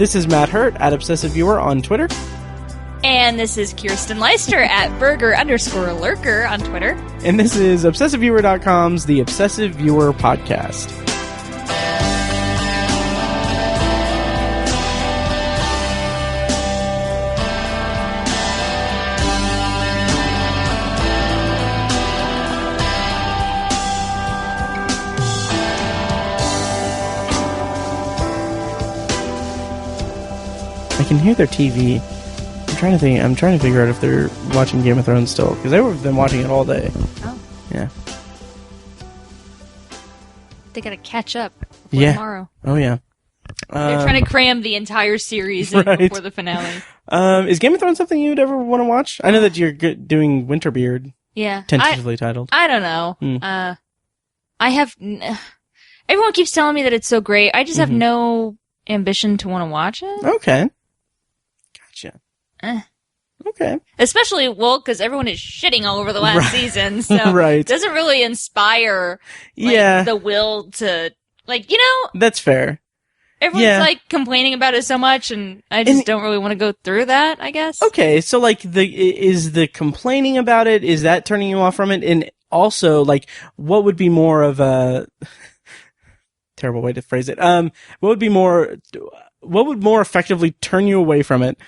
This is Matt Hurt at Obsessive Viewer on Twitter. And this is Kyrsten Leister at Burger_Lurker on Twitter. And this is ObsessiveViewer.com's The Obsessive Viewer Podcast. I can hear their TV. I'm trying to figure out if they're watching Game of Thrones still, because they've been watching it all day. Oh. Yeah. They gotta catch up before tomorrow. Oh, yeah. They're trying to cram the entire series in before the finale. Is Game of Thrones something you'd ever want to watch? I know that you're doing Winterbeard. Yeah. Tentatively titled. I don't know. I have... everyone keeps telling me that it's so great. I just have no ambition to want to watch it. Okay. Gotcha. Okay. Especially, because everyone is shitting all over the last season, so it doesn't really inspire the will to, That's fair. Everyone's, complaining about it so much, and I just don't really want to go through that, I guess. Okay, so, is the complaining about it, is that turning you off from it? And also, what would be more of a... terrible way to phrase it. What would more effectively turn you away from it?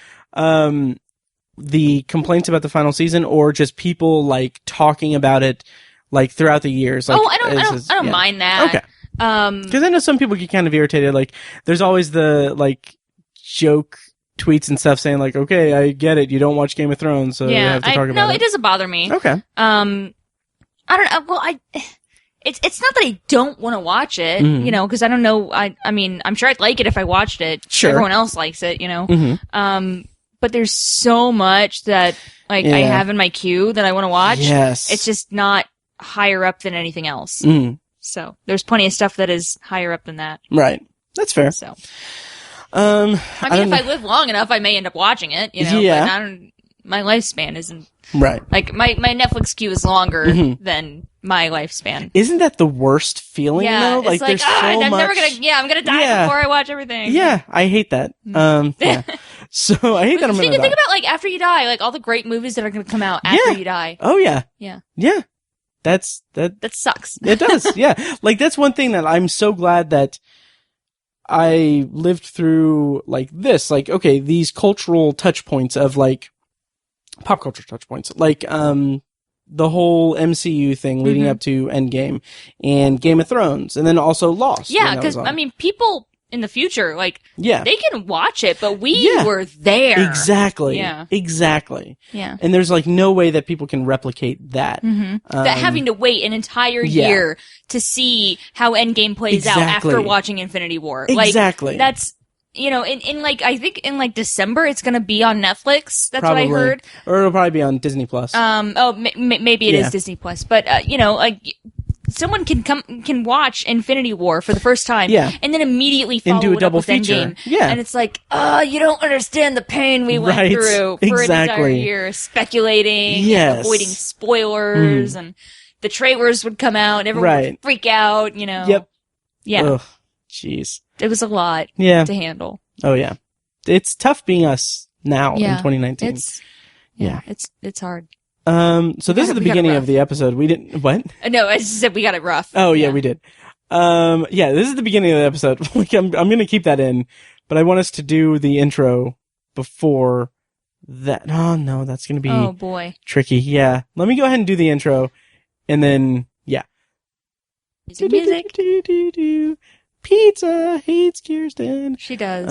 The complaints about the final season, or just people talking about it throughout the years? I don't mind that. Okay. Because I know some people get kind of irritated. There's always the joke tweets and stuff saying okay, I get it, you don't watch Game of Thrones, so you have to talk about it. No, it doesn't bother me. Okay. I don't know. Well, It's not that I don't want to watch it, because I don't know. I mean, I'm sure I'd like it if I watched it. Sure. Everyone else likes it, but there's so much that I have in my queue that I want to watch. Yes. It's just not higher up than anything else. So there's plenty of stuff that is higher up than that. Right. That's fair. So, I mean, if I live long enough, I may end up watching it, Yeah. But my lifespan isn't. Right. My Netflix queue is longer than my lifespan. Isn't that the worst feeling though? It's there's so I'm much... never I'm gonna die before I watch everything. Yeah, I hate that. Yeah. So I hate that I'm gonna die. Think about after you die, all the great movies that are gonna come out after you die. Oh yeah. Yeah. Yeah. That sucks. It does. Yeah. That's one thing that I'm so glad that I lived through this. Okay, these cultural touch points of pop culture touch points. The whole MCU thing leading up to Endgame and Game of Thrones, and then also Lost. Yeah, because people in the future, they can watch it, but we were there. Exactly. Yeah. Exactly. Yeah. And there's no way that people can replicate that. That having to wait an entire year to see how Endgame plays out after watching Infinity War. Exactly. That's... I think in December it's gonna be on Netflix. That's probably. what I heard. Or it'll probably be on Disney Plus. Maybe it is Disney Plus. But, someone can watch Infinity War for the first time. Yeah. And then immediately follow and do a it double up with feature. Endgame. Yeah. And it's you don't understand the pain we went through for an entire year speculating and avoiding spoilers and the trailers would come out and everyone would freak out, Yep. Yeah. Ugh. Jeez. It was a lot to handle. Oh, yeah. It's tough being us now in 2019. It's hard. So this is the beginning of the episode. We didn't... What? No, I just said we got it rough. Oh, yeah, we did. This is the beginning of the episode. I'm going to keep that in, but I want us to do the intro before that. Oh, no, that's going to be tricky. Yeah. Let me go ahead and do the intro, and then, Music. Pizza hates Kyrsten. She does.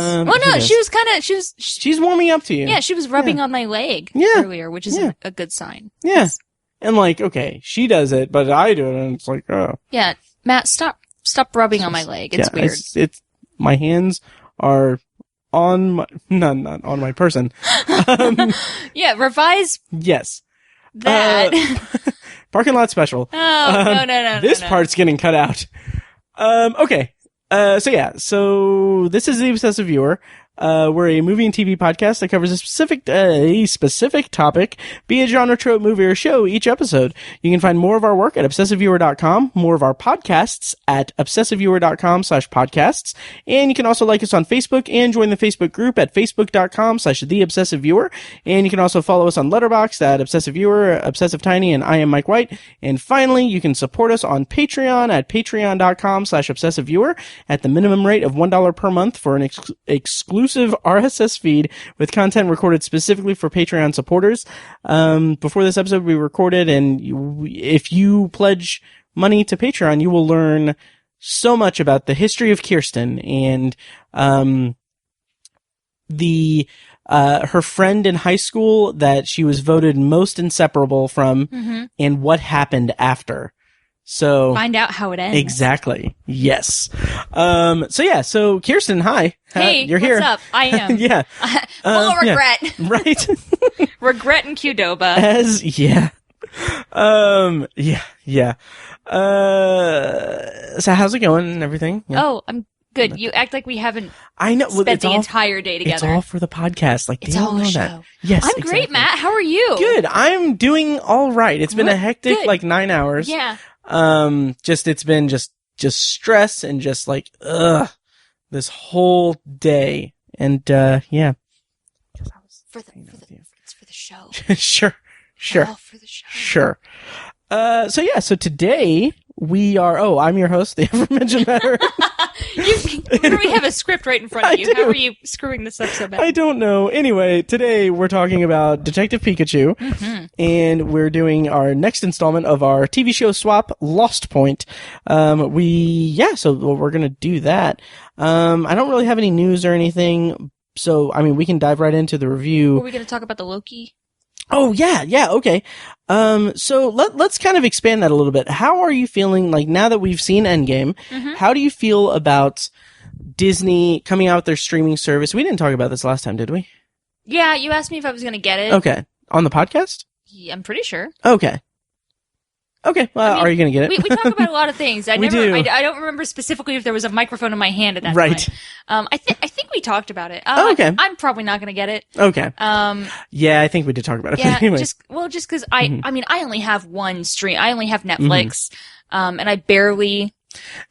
She's warming up to you. Yeah, she was rubbing on my leg earlier, which is a good sign. Yeah. And okay, she does it, but I do it, and it's oh. Yeah, Matt, stop rubbing on my leg. It's weird. It's my hands are on my, not on my person. Revise. Yes. That. Parking lot special. Oh, no. This part's getting cut out. Okay. So this is the Obsessive Viewer. We're a movie and TV podcast that covers a specific topic, be it genre, trope, movie, or show each episode. You can find more of our work at obsessiveviewer.com, more of our podcasts at obsessiveviewer.com/podcasts, and you can also like us on Facebook and join the Facebook group at facebook.com/theobsessiveviewer, and you can also follow us on Letterboxd at obsessiveviewer, obsessivetiny, and I am Mike White. And finally, you can support us on Patreon at patreon.com/obsessiveviewer at the minimum rate of $1 per month for an exclusive RSS feed with content recorded specifically for Patreon supporters. Before this episode we recorded, and if you pledge money to Patreon, you will learn so much about the history of Kyrsten and her friend in high school that she was voted most inseparable from, and what happened after. So find out how it ends. Exactly. Yes. So Kyrsten, hi. Hey, you're here. What's up? I am. Yeah. Full of regret. Yeah. Right. Regret and Qdoba. So how's it going and everything? Yeah. Oh, I'm good. You act like we haven't spent the entire day together. It's all for the podcast. Like, it's they don't know show. that. Yes, I'm great, Matt. How are you? Good. I'm doing all right. It's been a hectic, 9 hours. Yeah. It's been just stress and just this whole day. And, yeah. It's for the show. Sure. All for the show. Sure. So today we are, I'm your host, the aforementioned Matter. You literally have a script right in front of you. How are you screwing this up so bad? I don't know. Anyway, today we're talking about Detective Pikachu, and we're doing our next installment of our TV show swap, LOSTPoint. So we're gonna do that. I don't really have any news or anything, so, we can dive right into the review. Are we gonna talk about the Loki? Oh, yeah, okay. So let's kind of expand that a little bit. How are you feeling, now that we've seen Endgame, how do you feel about Disney coming out with their streaming service? We didn't talk about this last time, did we? Yeah, you asked me if I was going to get it. Okay. On the podcast? Yeah, I'm pretty sure. Okay. Well, are you going to get it? We talk about a lot of things. I don't remember specifically if there was a microphone in my hand at that right. time. I think we talked about it. Okay. I'm probably not going to get it. Okay. Yeah, I think we did talk about it. Yeah, anyway. just because I only have one stream. I only have Netflix. And I barely.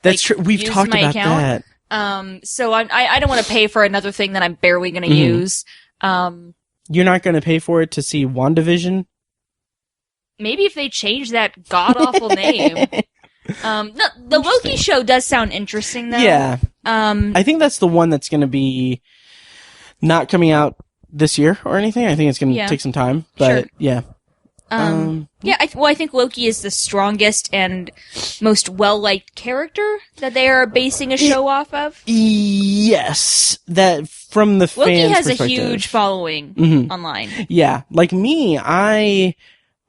That's true. We've talked about account. that. So I don't want to pay for another thing that I'm barely going to use. You're not going to pay for it to see WandaVision? Maybe if they change that god-awful name. The Loki show does sound interesting, though. Yeah. I think that's the one that's going to be not coming out this year or anything. I think it's going to take some time. But, yeah. I think Loki is the strongest and most well-liked character that they are basing a show off of. Yes. That, from the fans' Loki has perspective. a huge following online. Yeah. Like me,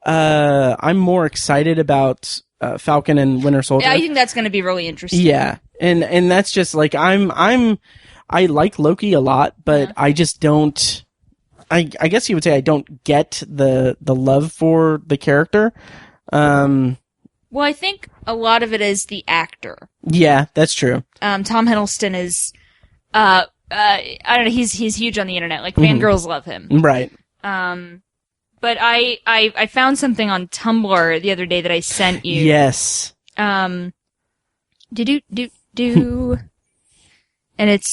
I'm more excited about Falcon and Winter Soldier. Yeah, I think that's going to be really interesting. Yeah, and that's just I like Loki a lot, but I just don't. I guess you would say I don't get the love for the character. Well, I think a lot of it is the actor. Yeah, that's true. Tom Hiddleston is, I don't know, he's huge on the internet. Like fangirls love him. Right. But I found something on Tumblr the other day that I sent you. Yes. And it's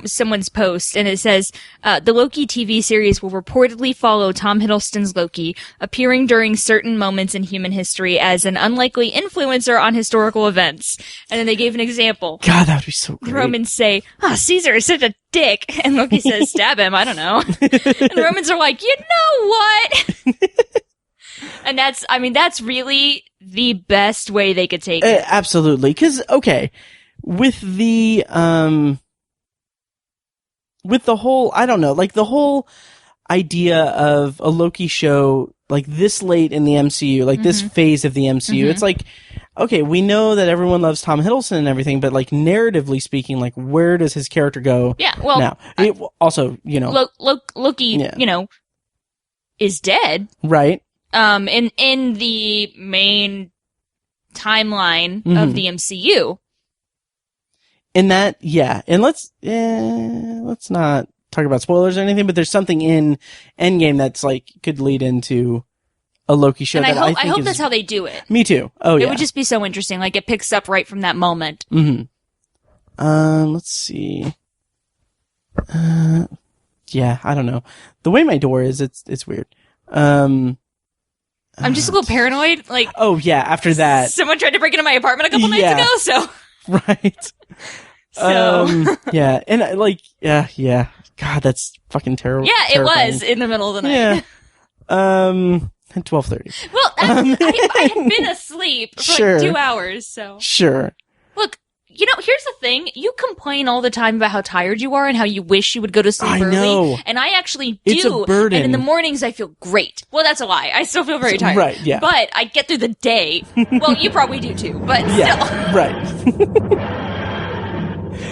someone's post, and it says, the Loki TV series will reportedly follow Tom Hiddleston's Loki, appearing during certain moments in human history as an unlikely influencer on historical events. And then they gave an example. God, that would be so great. The Romans say, Caesar is such a dick. And Loki says, stab him, I don't know. And the Romans are like, you know what? And that's really the best way they could take it. Absolutely. 'Cause, okay. With the whole, I don't know, the whole idea of a Loki show, this late in the MCU, this phase of the MCU, it's okay, we know that everyone loves Tom Hiddleston and everything, but Narratively speaking, where does his character go? Yeah, well, now? Also, Loki, is dead. Right. In the main timeline of the MCU. And let's not talk about spoilers or anything, but there's something in Endgame that's like could lead into a Loki show. And that I hope that's how they do it. Me too. Oh yeah. It would just be so interesting. Like it picks up right from that moment. Mm-hmm. Let's see. Yeah, I don't know. The way my door is, it's weird. I'm just a little paranoid. Like, oh yeah, after that, someone tried to break into my apartment a couple nights ago. So right. Yeah, and yeah. God, that's fucking terrible. Yeah, terrifying. It was in the middle of the night. Yeah. At 12:30. Well, I had been asleep for like 2 hours. So sure. Look. Here's the thing. You complain all the time about how tired you are and how you wish you would go to sleep early. Know. And I actually do. It's a burden. And in the mornings, I feel great. Well, that's a lie. I still feel very tired. Right, yeah. But I get through the day. Well, you probably do too, but yeah, still. Right.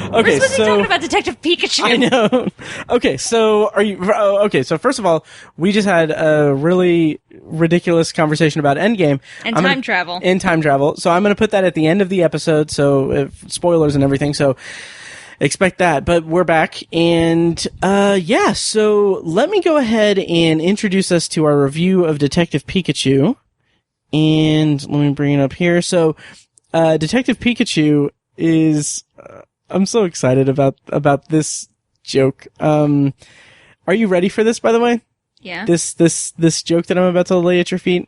Okay, we're supposed to be talking about Detective Pikachu. I know. Okay, so so first of all, we just had a really ridiculous conversation about Endgame. And time travel. So I'm going to put that at the end of the episode, so spoilers and everything, so expect that. But we're back, and so let me go ahead and introduce us to our review of Detective Pikachu. And let me bring it up here. So, Detective Pikachu is... I'm so excited about this joke. Are you ready for this, by the way? Yeah. This joke that I'm about to lay at your feet?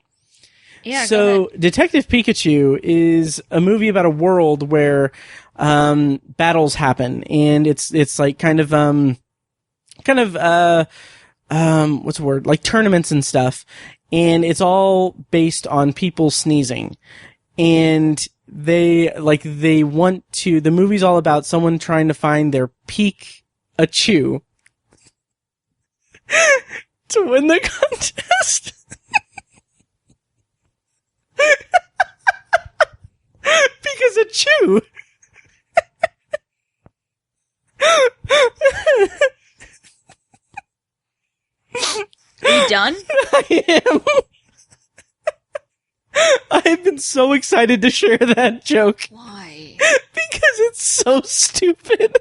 Yeah. So, Detective Pikachu is a movie about a world where battles happen, and it's like kind of what's the word? Like tournaments and stuff, and it's all based on people sneezing. And the movie's all about someone trying to find their Pikachu to win the contest. Pikachu. Are you done? I am. I've been so excited to share that joke. Why? Because it's so stupid.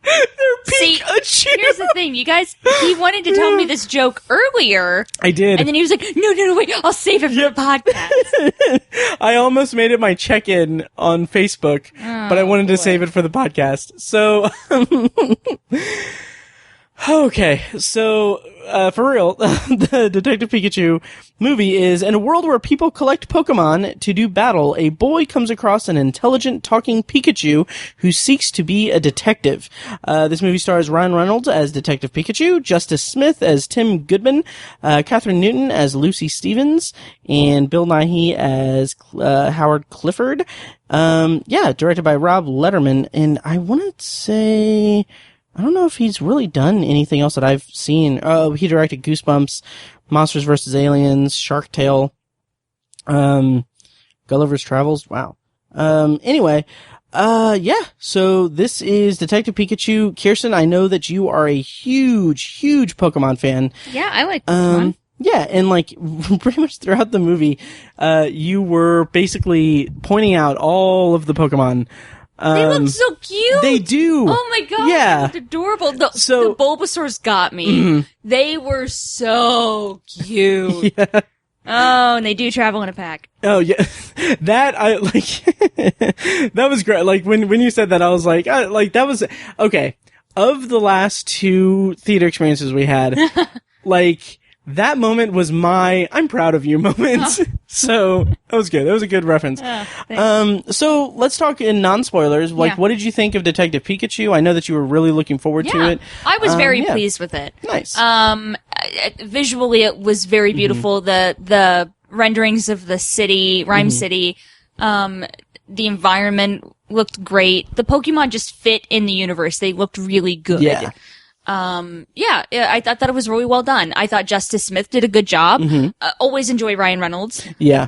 They're Pikachu. Here's the thing, you guys. He wanted to tell me this joke earlier. I did. And then he was like, no, wait, I'll save it for the podcast. I almost made it my check-in on Facebook, but I wanted to save it for the podcast. So, okay, so for real, the Detective Pikachu movie is, in a world where people collect Pokemon to do battle, a boy comes across an intelligent talking Pikachu who seeks to be a detective. This movie stars Ryan Reynolds as Detective Pikachu, Justice Smith as Tim Goodman, Catherine Newton as Lucy Stevens, and Bill Nighy as Howard Clifford. Directed by Rob Letterman, and I want to say... I don't know if he's really done anything else that I've seen. Oh, he directed Goosebumps, Monsters vs. Aliens, Shark Tale, Gulliver's Travels. Wow. Anyway, so this is Detective Pikachu. Kyrsten, I know that you are a huge Pokemon fan. Yeah, I like Pokemon. Yeah, and like pretty much throughout the movie, you were basically pointing out all of the Pokemon. They look so cute. They do. Oh my god. Yeah. They looked adorable. The Bulbasaurs got me. Mm-hmm. They were so cute. Yeah. Oh, and they do travel in a pack. Oh yeah. That that was great. Like when you said that, I was like that was okay. Of the last two theater experiences we had, like that moment was my I'm proud of you moment. Oh. So that was good. That was a good reference. So let's talk in non-spoilers. Like, what did you think of Detective Pikachu? I know that you were really looking forward to it. I was very pleased with it. Nice. Visually, it was very beautiful. Mm-hmm. The renderings of the city, Rhyme City, the environment looked great. The Pokemon just fit in the universe. They looked really good. Yeah. I thought it was really well done. I thought Justice Smith did a good job. Mm-hmm. Always enjoy Ryan Reynolds. Yeah.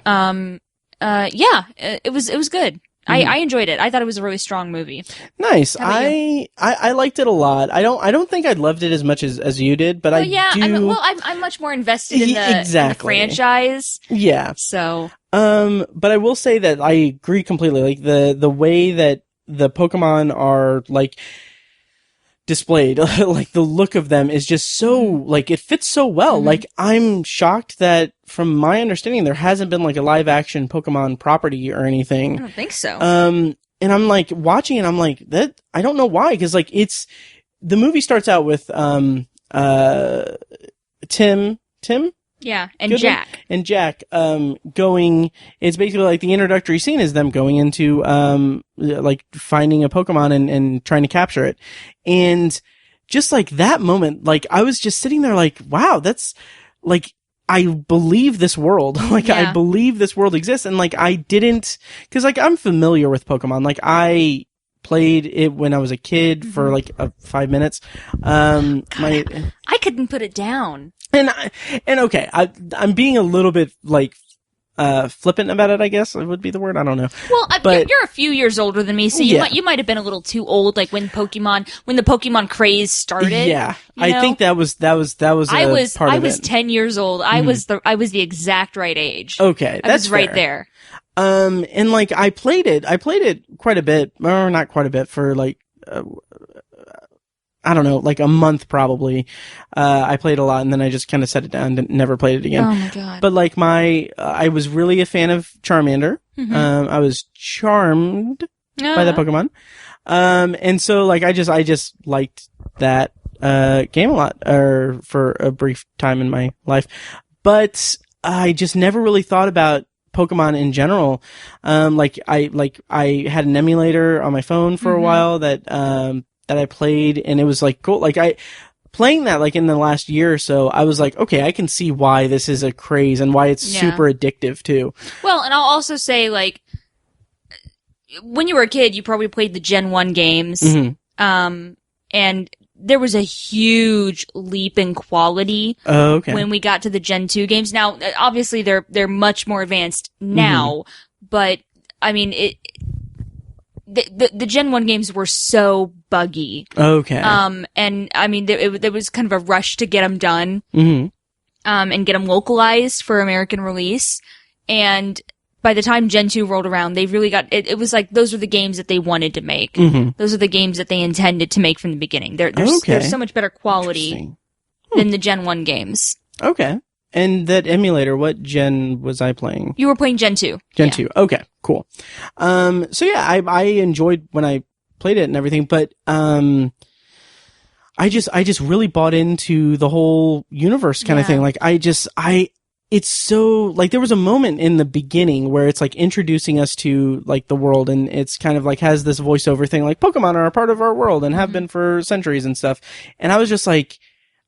It was good. Mm-hmm. I enjoyed it. I thought it was a really strong movie. Nice. I liked it a lot. I don't think I loved it as much as you did, but I'm much more invested in the franchise. Yeah. So. But I will say that I agree completely. Like the way that the Pokemon are like displayed, like the look of them is just so like it fits so well. Like I'm shocked that from my understanding there hasn't been like a live action Pokemon property or anything. I don't think so. And I'm like watching it, I'm like, that I don't know why, because like the movie starts out with Tim Yeah, and Goodwin? Jack. And Jack, going, it's basically like the introductory scene is them going into, like finding a Pokemon and trying to capture it. And just like that moment, like I was just sitting there like, wow, that's like, I believe this world. Like Yeah. I believe this world exists. And like I didn't, cause like I'm familiar with Pokemon. Like I played it when I was a kid for like 5 minutes. I couldn't put it down. And okay, I'm being a little bit like flippant about it, I guess would be the word. I don't know. Well, But- you're a few years older than me, so Yeah. you might have been a little too old, like when the Pokemon craze started. Yeah, you I know? think that was I was part I of was it. 10 years old. I was the exact right age. Okay, I that's was right fair. there. And like I played it quite a bit, or not quite a bit, for like I don't know, like a month probably. I played a lot, and then I just kind of set it down and never played it again. Oh my god. But like I was really a fan of Charmander. I was charmed by that Pokemon. And so like I just liked that game a lot, or for a brief time in my life. But I just never really thought about Pokemon in general. Like I had an emulator on my phone for a while that I played, and it was like cool. Like playing that like in the last year or so, I was like, okay, I can see why this is a craze and why it's Yeah. super addictive too. Well, and I'll also say, like, when you were a kid, you probably played the Gen 1 games. And there was a huge leap in quality Oh, okay. when we got to the Gen 2 games. Now, obviously, they're much more advanced now, but, I mean, the Gen 1 games were so buggy. Okay. And, I mean, there was kind of a rush to get them done. Mm-hmm. And get them localized for American release. And by the time Gen 2 rolled around, they really got, it was like, those were the games that they wanted to make. Mm-hmm. Those are the games that they intended to make from the beginning. They're so much better quality Interesting. than the Gen 1 games. Okay. And that emulator, what gen was I playing? You were playing Gen 2. Gen Yeah. 2. Okay, cool. So yeah, I enjoyed when I played it and everything, but, I just really bought into the whole universe kind of Yeah. thing. Like it's so, like there was a moment in the beginning where it's like introducing us to like the world, and it's kind of like has this voiceover thing like Pokemon are a part of our world and have been for centuries and stuff. And I was just like,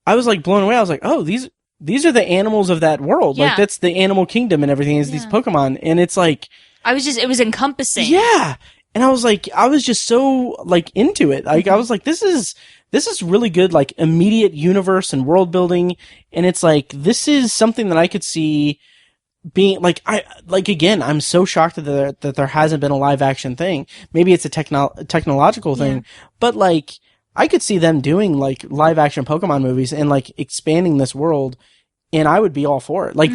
I was like blown away. I was like, oh, these are the animals of that world. Yeah. Like that's the animal kingdom and everything is these Pokemon. And it's like, It was encompassing. yeah. And I was like, I was just so like into it. Like I was like, this is really good, like immediate universe and world building. And it's like, this is something that I could see being like, again, I'm so shocked that there hasn't been a live action thing. Maybe it's a technological thing, but like, I could see them doing like live action Pokemon movies and like expanding this world, and I would be all for it. Like,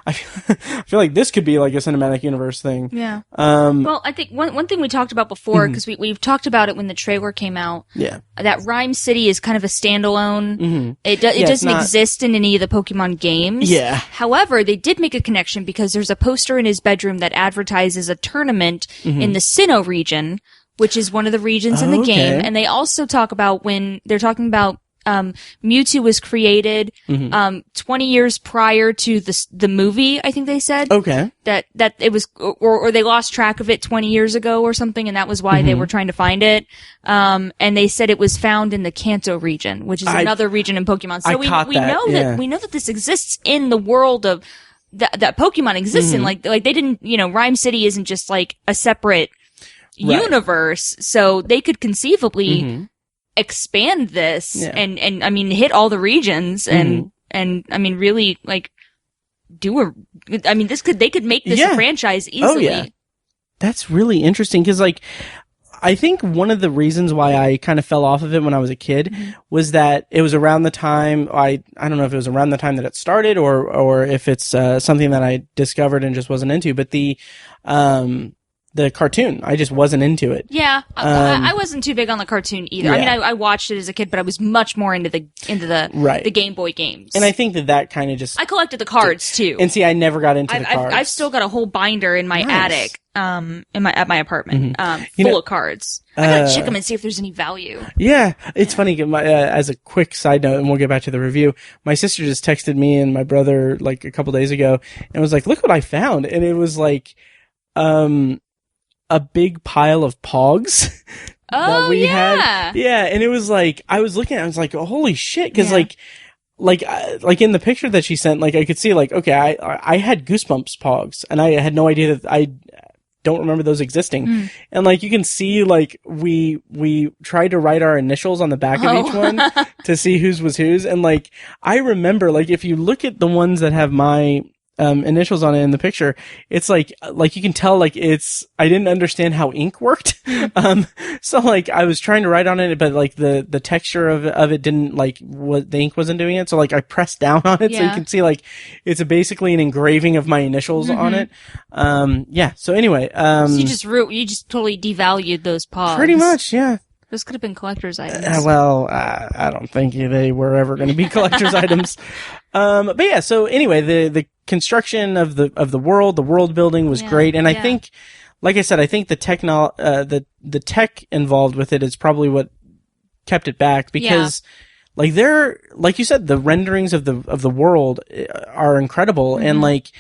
I feel like this could be like a cinematic universe thing. Yeah. Um, Well, I think one thing we talked about before, because we've talked about it when the trailer came out, yeah. that Rhyme City is kind of a standalone. Mm-hmm. It it's doesn't not- exist in any of the Pokemon games. Yeah. However, they did make a connection because there's a poster in his bedroom that advertises a tournament in the Sinnoh region, which is one of the regions in the Okay. game. And they also talk about when they're talking about Mewtwo was created 20 years prior to the movie, I think they said. Okay. That it was, or they lost track of it 20 years ago or something, and that was why they were trying to find it. And they said it was found in the Kanto region, which is another region in Pokemon. So I we caught that, know yeah. that we know that this exists in the world of that Pokemon exists in. Like they didn't, Rhyme City isn't just like a separate universe, so they could conceivably expand this and I mean hit all the regions and I mean really like they could make this a franchise easily. Oh, yeah. That's really interesting because like I think one of the reasons why I kind of fell off of it when I was a kid was that it was around the time I don't know if it was around the time that it started or if it's something that I discovered and just wasn't into, but cartoon. I just wasn't into it. Yeah, I wasn't too big on the cartoon either. Yeah. I mean, I watched it as a kid, but I was much more into the Game Boy games. And I think that kind of just... I collected the cards too. And see, I never got into the cards. I've still got a whole binder in my attic, at my apartment, full of cards. I gotta check them and see if there's any value. Yeah, it's funny. As a quick side note, and we'll get back to the review, my sister just texted me and my brother like a couple days ago and was like, "Look what I found!" And it was like, a big pile of Pogs that we had. Yeah, and it was like I was looking at it, I was like, oh, "Holy shit!" Because like in the picture that she sent, like I could see like, okay, I had Goosebumps Pogs, and I had no idea that I don't remember those existing. And like you can see like we tried to write our initials on the back of each one to see whose was whose. And like I remember like if you look at the ones that have my initials on it in the picture, it's like you can tell like I didn't understand how ink worked. So like I was trying to write on it, but like the texture of it didn't like the ink wasn't doing it. So like I pressed down on it so you can see like it's basically an engraving of my initials on it. So anyway, so you just totally devalued those Pogs. Pretty much, yeah. Those could have been collector's items. I don't think they were ever going to be collector's items. But yeah, so anyway, the construction of the world building was great. And I think, like I said, I think the tech involved with it is probably what kept it back because like like you said, the renderings of the world are incredible. And like,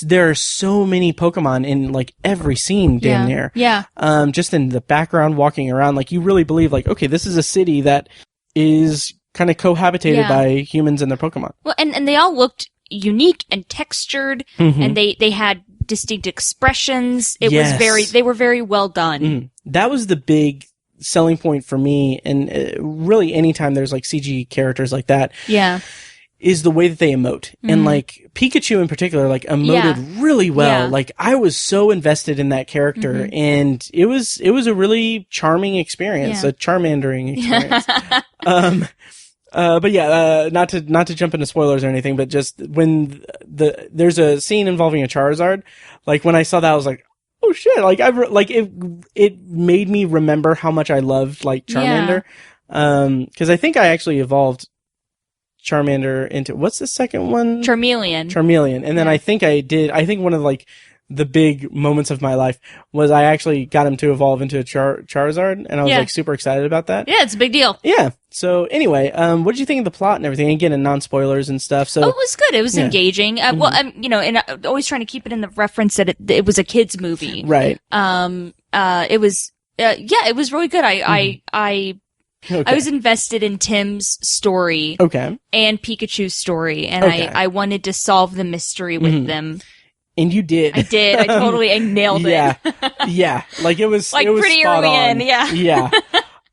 there are so many Pokemon in like every scene damn near. Yeah. Just in the background walking around, like you really believe like, okay, this is a city that is kind of cohabitated by humans and their Pokemon. Well, and they all looked unique and textured and they had distinct expressions. They were very well done. That was the big selling point for me. And really anytime there's like CG characters like that. Yeah. Is the way that they emote. And like Pikachu in particular, like emoted really well. Like I was so invested in that character and it was a really charming experience, a charmandering experience. But yeah, not to jump into spoilers or anything, but just when there's a scene involving a Charizard, like when I saw that, I was like, oh shit, like it made me remember how much I loved like Charmander. Cause I think I actually evolved Charmander into, what's the second one? Charmeleon. And then I think one of like the big moments of my life was I actually got him to evolve into a Charizard, and I was like super excited about that. Yeah, it's a big deal. Yeah. So anyway, what did you think of the plot and everything? Again, and non-spoilers and stuff. So it was good. It was engaging. Well, and always trying to keep it in the reference that it was a kids movie. Right. It was really good. Okay. I was invested in Tim's story. Okay. And Pikachu's story. And I wanted to solve the mystery with them. And you did. I did. I nailed it. Yeah. Like it was like it was pretty early in. Yeah.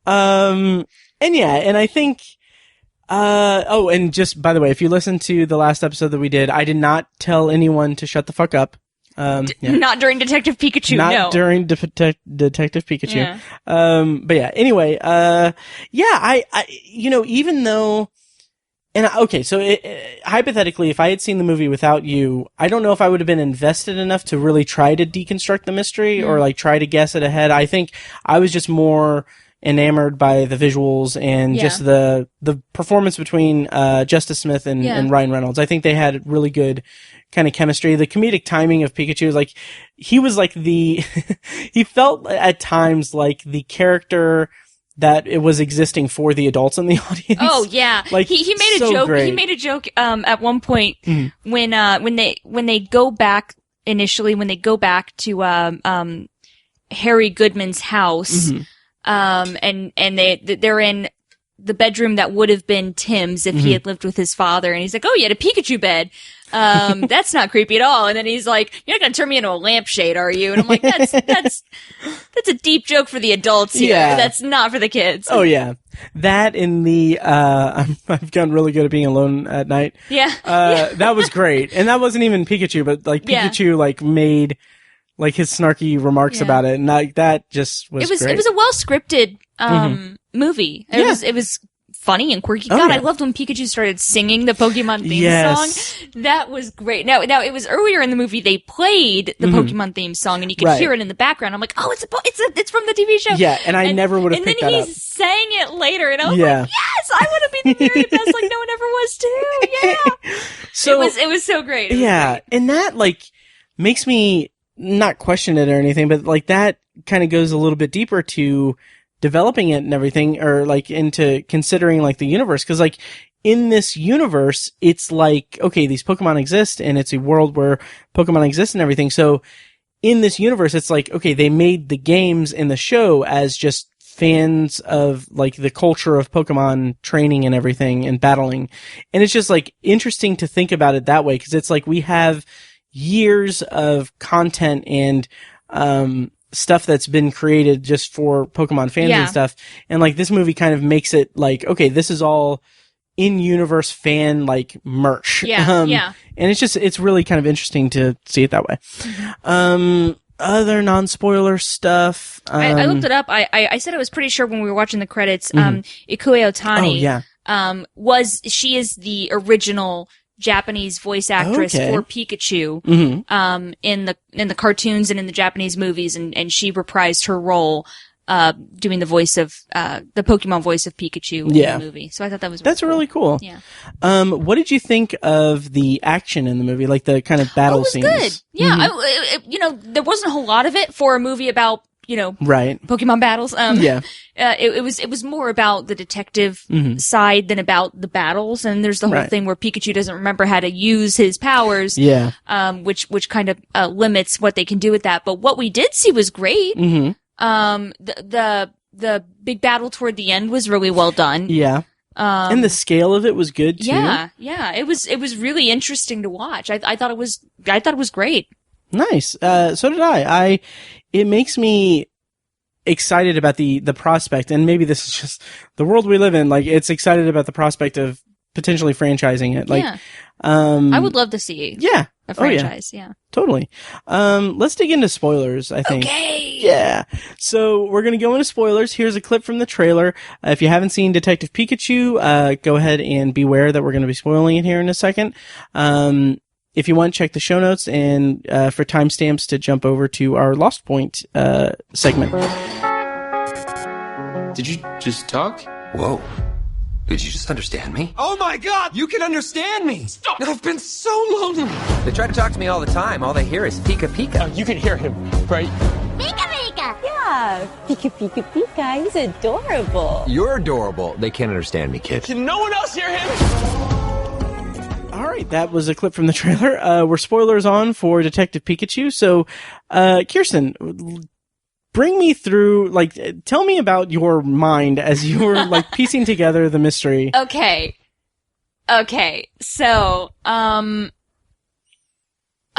And I think, and just by the way, if you listen to the last episode that we did, I did not tell anyone to shut the fuck up. Not during Detective Pikachu. Not during Detective Pikachu. Yeah. But yeah. Anyway. I even though, so hypothetically, if I had seen the movie without you, I don't know if I would have been invested enough to really try to deconstruct the mystery or like try to guess it ahead. I think I was just more enamored by the visuals and just the performance between Justice Smith and Ryan Reynolds. I think they had really good kind of chemistry. The comedic timing of Pikachu is like, he was like he felt at times like the character that it was existing for the adults in the audience. Oh yeah. Like he made a joke. Great. He made a joke at one point when they go back initially, when they go back to Harry Goodman's house, and they're in the bedroom that would have been Tim's if he had lived with his father, and he's like, "Oh, you had a Pikachu bed. That's not creepy at all." And then he's like, "You're not gonna turn me into a lampshade, are you?" And I'm like, that's a deep joke for the adults here. Yeah. That's not for the kids. Oh yeah. That in the, I've gotten really good at being alone at night. Yeah. That was great. And that wasn't even Pikachu, but like Pikachu like made like his snarky remarks about it. And like that just was great. It was a well scripted, movie. It was funny and quirky. Oh, God, yeah. I loved when Pikachu started singing the Pokemon theme Yes. song. That was great. Now it was earlier in the movie they played the Pokemon theme song and you could Right. hear it in the background. I'm like, oh, it's from the TV show. Yeah, and I never would have picked that And then up. he sang it later and I was Yeah. like, yes, I want to be the very best like no one ever was too. Yeah. So it was so great. It was yeah, great. and that like makes me not question it or anything, but like that kind of goes a little bit deeper to developing it and everything, or like into considering like the universe, because like in this universe, it's like, okay, these Pokemon exist and it's a world where Pokemon exist and everything. So in this universe, it's like, okay, they made the games and the show as just fans of like the culture of Pokemon training and everything and battling. And it's just like interesting to think about it that way, because it's like we have years of content and stuff that's been created just for Pokemon fans Yeah. and stuff. And like this movie kind of makes it like, okay, this is all in-universe fan like merch. Yeah, yeah. And it's really kind of interesting to see it that way. Other non-spoiler stuff. I looked it up. I said I was pretty sure when we were watching the credits, Ikue Otani. Oh, yeah. She is the original Japanese voice actress Okay. for Pikachu, Mm-hmm. in the cartoons and in the Japanese movies, and she reprised her role, doing the voice of, the Pokemon voice of Pikachu Yeah. in the movie. So I thought that was That's really cool. Yeah. What did you think of the action in the movie? Like the kind of battle It was scenes? good. Yeah. Mhm. There wasn't a whole lot of it for a movie about, Right. Pokemon battles. Yeah. It was more about the detective side than about the battles. And there's the whole Right. thing where Pikachu doesn't remember how to use his powers. Yeah. Which kind of, limits what they can do with that. But what we did see was great. Mm-hmm. The big battle toward the end was really well done. Yeah. And the scale of it was good too. Yeah. It was really interesting to watch. I thought it was great. Nice. So did I. It makes me excited about the prospect, and maybe this is just the world we live in. Like, it's excited about the prospect of potentially franchising it. Like, Yeah. I would love to see yeah. a franchise. Yeah. Totally. Let's dig into spoilers, I think. Okay. Yeah. So we're going to go into spoilers. Here's a clip from the trailer. If you haven't seen Detective Pikachu, go ahead and beware that we're going to be spoiling it here in a second. If you want, check the show notes and for timestamps to jump over to our Lost Point segment. Did you just talk? Whoa. Did you just understand me? Oh my god, you can understand me! Stop! I've been so lonely! They try to talk to me all the time. All they hear is Pika Pika. You can hear him, right? Pika Pika! Yeah, Pika Pika Pika, he's adorable. You're adorable. They can't understand me, kid. Can no one else hear him? All right, that was a clip from the trailer. We're spoilers on for Detective Pikachu. So, Kyrsten, bring me through, like, tell me about your mind as you were, like, piecing together the mystery. Okay. So, I'm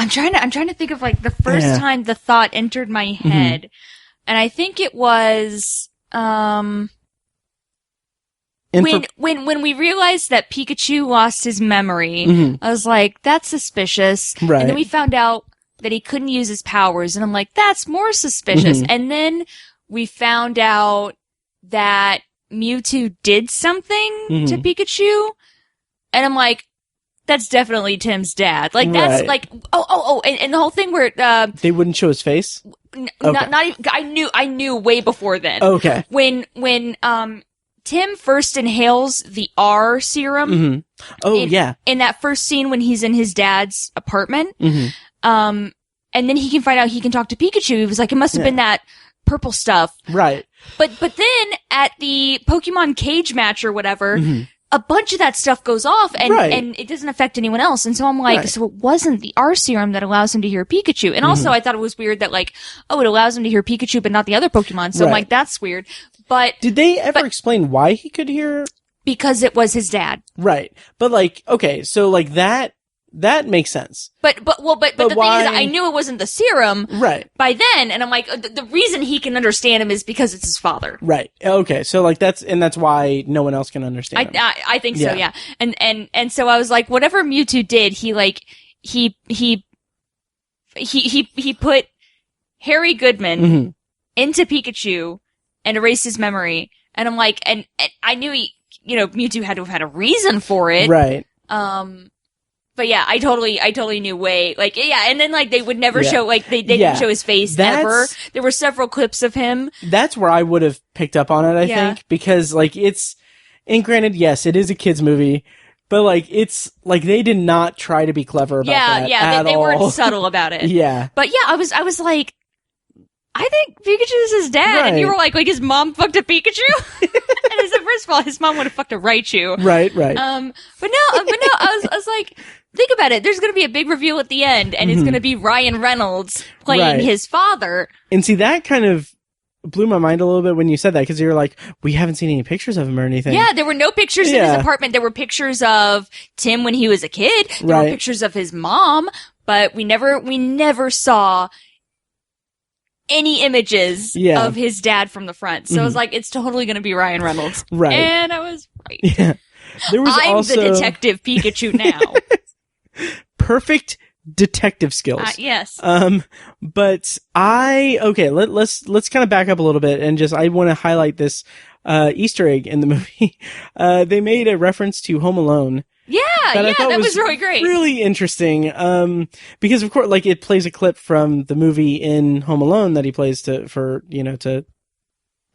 trying to think of like the first time the thought entered my head. And I think it was, when we realized that Pikachu lost his memory, I was like, that's suspicious. Right. And then we found out that he couldn't use his powers, and I'm like, that's more suspicious. And then we found out that Mewtwo did something to Pikachu, and I'm like, that's definitely Tim's dad. Like, that's Right. like, and the whole thing where, They wouldn't show his face? not even, I knew way before then. Okay. When Tim first inhales the R serum. Oh, in, In that first scene when he's in his dad's apartment. And then he can find out he can talk to Pikachu. He was like, it must have been that purple stuff. Right. But then at the Pokemon cage match or whatever, a bunch of that stuff goes off and it doesn't affect anyone else. And so I'm like, so it wasn't the R serum that allows him to hear Pikachu. And also I thought it was weird that like, it allows him to hear Pikachu, but not the other Pokemon. So I'm like, that's weird. But did they ever explain why he could hear? Because it was his dad. Right. But like, okay, so like that makes sense. But the thing why? is, I knew it wasn't the serum. Right. By then, and I'm like, the reason he can understand him is because it's his father. Right. Okay. So like that's why no one else can understand him. I think so, yeah. And so I was like, whatever Mewtwo did, he put Harry Goodman into Pikachu and erased his memory. And I'm like, and I knew Mewtwo had to have had a reason for it. Right. But yeah, I totally knew way, like, yeah, and then, like, they would never show, like, they didn't show his face ever. There were several clips of him. That's where I would have picked up on it, I think, because, like, and granted, yes, it is a kid's movie, but, like, it's, like, they did not try to be clever about that at they all. weren't subtle about it. Yeah. But yeah, I was like, I think Pikachu is his dad, and you were like his mom fucked a Pikachu? And I said, first of all, his mom would have fucked a Raichu. Right. But no, I was like, think about it. There's going to be a big reveal at the end, and it's going to be Ryan Reynolds playing his father. And see, that kind of blew my mind a little bit when you said that, because you're like, we haven't seen any pictures of him or anything. Yeah, there were no pictures in his apartment. There were pictures of Tim when he was a kid. There were pictures of his mom, but we never saw any images of his dad from the front. So I was like, it's totally going to be Ryan Reynolds. Right. And I was right. Yeah. I'm the detective Pikachu now. Perfect detective skills. Yes. But let's kind of back up a little bit and I want to highlight this Easter egg in the movie. They made a reference to Home Alone. Yeah, that was really great. Really interesting. Because of course, like, it plays a clip from the movie in Home Alone that he plays to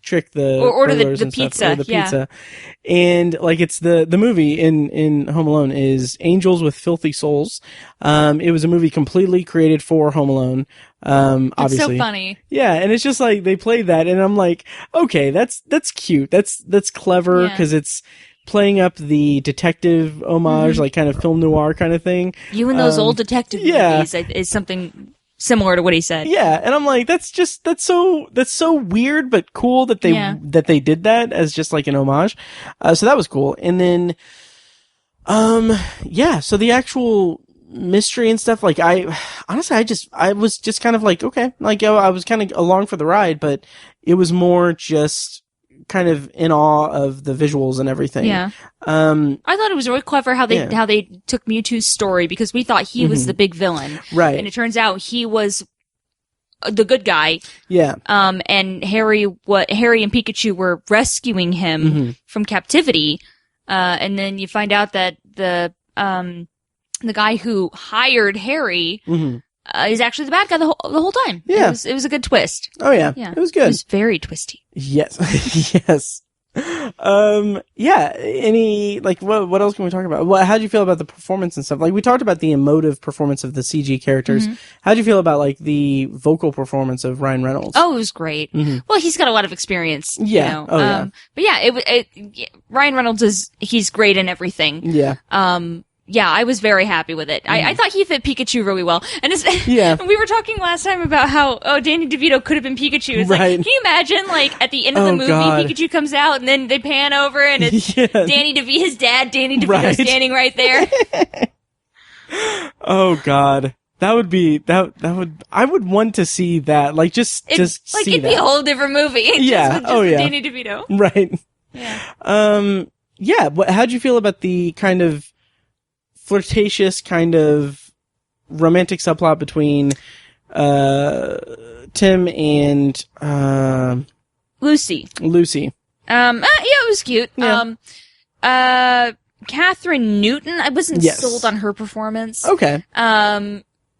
trick the or order the pizza. Or the pizza. And like, it's the movie in Home Alone is Angels with Filthy Souls. It was a movie completely created for Home Alone. Obviously. It's so funny. Yeah, and it's just like they played that, and I'm like, okay, that's cute. That's clever, because it's playing up the detective homage, like kind of film noir kind of thing. You and those old detective movies is something similar to what he said. Yeah, and I'm like, that's so weird but cool that they did that as just like an homage. So that was cool. And then so the actual mystery and stuff, like, I was just kind of like, okay, like, I was kind of along for the ride, but it was more just kind of in awe of the visuals and everything. Yeah. I thought it was really clever how they took Mewtwo's story, because we thought he was the big villain. Right. And it turns out he was the good guy. Yeah. And Harry and Pikachu were rescuing him from captivity. And then you find out that the guy who hired Harry is actually the bad guy the whole time. Yeah. It was a good twist. Oh yeah. It was good. It was very twisty. Yes. Yes. Any, like, what else can we talk about? How'd you feel about the performance and stuff? Like, we talked about the emotive performance of the CG characters. How'd you feel about, like, the vocal performance of Ryan Reynolds? Oh, it was great. Well, he's got a lot of experience. Yeah. You know? Oh, yeah. But yeah, Ryan Reynolds he's great in everything. Yeah. Yeah, I was very happy with it. I thought he fit Pikachu really well. And we were talking last time about how, Danny DeVito could have been Pikachu. It's like, can you imagine, like, at the end of the movie, Pikachu comes out and then they pan over and it's his dad, Danny DeVito, standing right there. Oh God. That would I would want to see that. Like, just see that. It'd be a whole different movie. Yeah. Just with Danny DeVito. Right. Yeah. Yeah. How'd you feel about the kind of flirtatious kind of romantic subplot between Tim and Lucy. Yeah, it was cute. Yeah. Catherine Newton, I wasn't sold on her performance. Okay.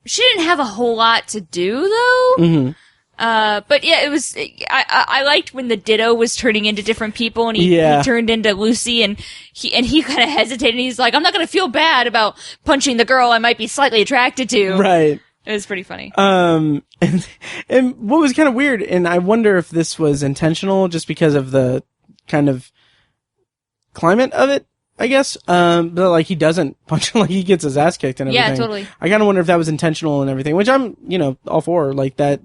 She didn't have a whole lot to do though. But yeah, it was, I liked when the Ditto was turning into different people, and he turned into Lucy, and he kind of hesitated, and he's like, I'm not gonna feel bad about punching the girl I might be slightly attracted to. Right. It was pretty funny. And what was kind of weird, and I wonder if this was intentional just because of the kind of climate of it, I guess. But like, he doesn't punch him, like, he gets his ass kicked and everything. Yeah, totally. I kind of wonder if that was intentional and everything, which I'm, all for, like, that.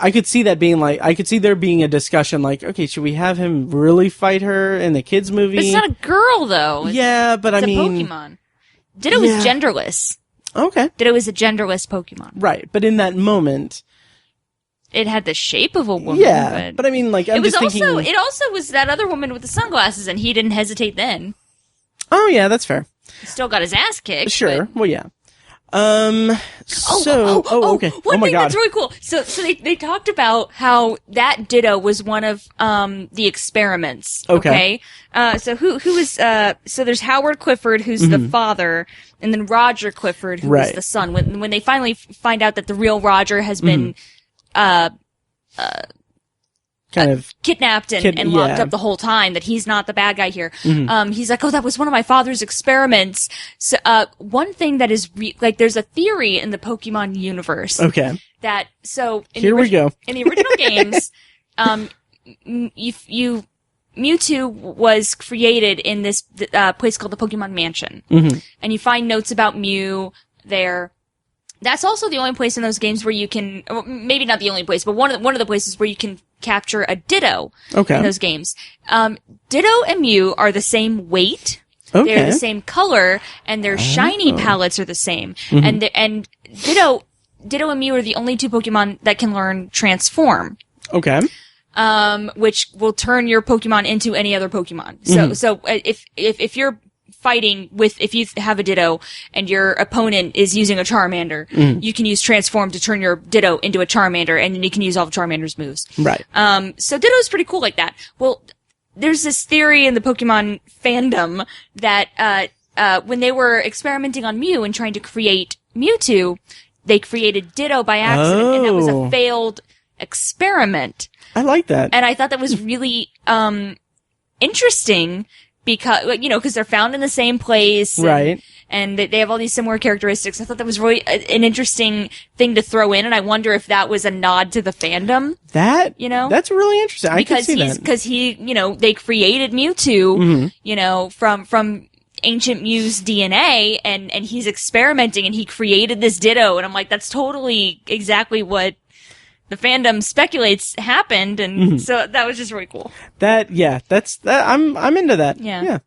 I could see that being like, I could see there being a discussion like, okay, should we have him really fight her in the kids movie? But it's not a girl though. Yeah, but it's I mean, a Pokemon. Ditto is genderless. Okay. Ditto is a genderless Pokemon. Right, but in that moment, it had the shape of a woman. Yeah, but I mean, like, it also was that other woman with the sunglasses, and he didn't hesitate then. Oh yeah, that's fair. He still got his ass kicked. Sure. But... Well, yeah. Okay. One Oh my thing God. that's really cool. So they talked about how that Ditto was one of the experiments. Okay. So who was so there's Howard Clifford, who's the father, and then Roger Clifford, who was the son. When they finally find out that the real Roger has been kind of kidnapped and locked up the whole time, that he's not the bad guy here. He's like, oh, that was one of my father's experiments. So, one thing that is there's a theory in the Pokemon universe. Okay. That, so, Here we go. In the original games, Mewtwo was created in this, place called the Pokemon Mansion. And you find notes about Mew there. That's also the only place in those games where you can, maybe not the only place, but one of the places where you can capture a Ditto in those games. Ditto and Mew are the same weight. Okay. They're the same color, and their shiny palettes are the same. And Ditto and Mew are the only two Pokemon that can learn Transform. Okay. Which will turn your Pokemon into any other Pokemon. So if you're fighting if you have a Ditto and your opponent is using a Charmander, you can use Transform to turn your Ditto into a Charmander, and you can use all of Charmander's moves. Right. So Ditto's pretty cool like that. Well, there's this theory in the Pokemon fandom that, when they were experimenting on Mew and trying to create Mewtwo, they created Ditto by accident, and that was a failed experiment. I like that. And I thought that was really, interesting, because they're found in the same place. Right. And they have all these similar characteristics. I thought that was really an interesting thing to throw in, and I wonder if that was a nod to the fandom. That's really interesting. I can see that. Because they created Mewtwo, from ancient Mew's DNA, and he's experimenting, and he created this Ditto, and I'm like, that's totally exactly what the fandom speculates happened, and so that was just really cool. I'm into that. Yeah.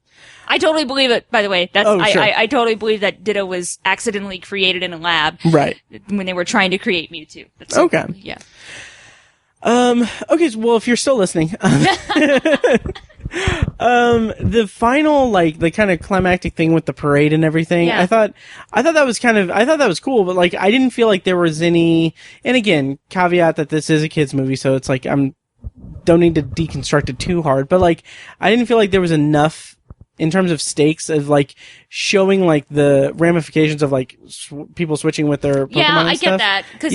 I totally believe it, by the way. Sure. I totally believe that Ditto was accidentally created in a lab. Right. When they were trying to create Mewtwo. That's okay. Cool. Yeah. Okay, well, if you're still listening, the final, the kind of climactic thing with the parade and everything, I thought that was cool, but I didn't feel like there was any, and again, caveat that this is a kid's movie, so it's don't need to deconstruct it too hard, but I didn't feel like there was enough in terms of stakes of showing the ramifications of people switching with their Pokemon and I stuff. get that, because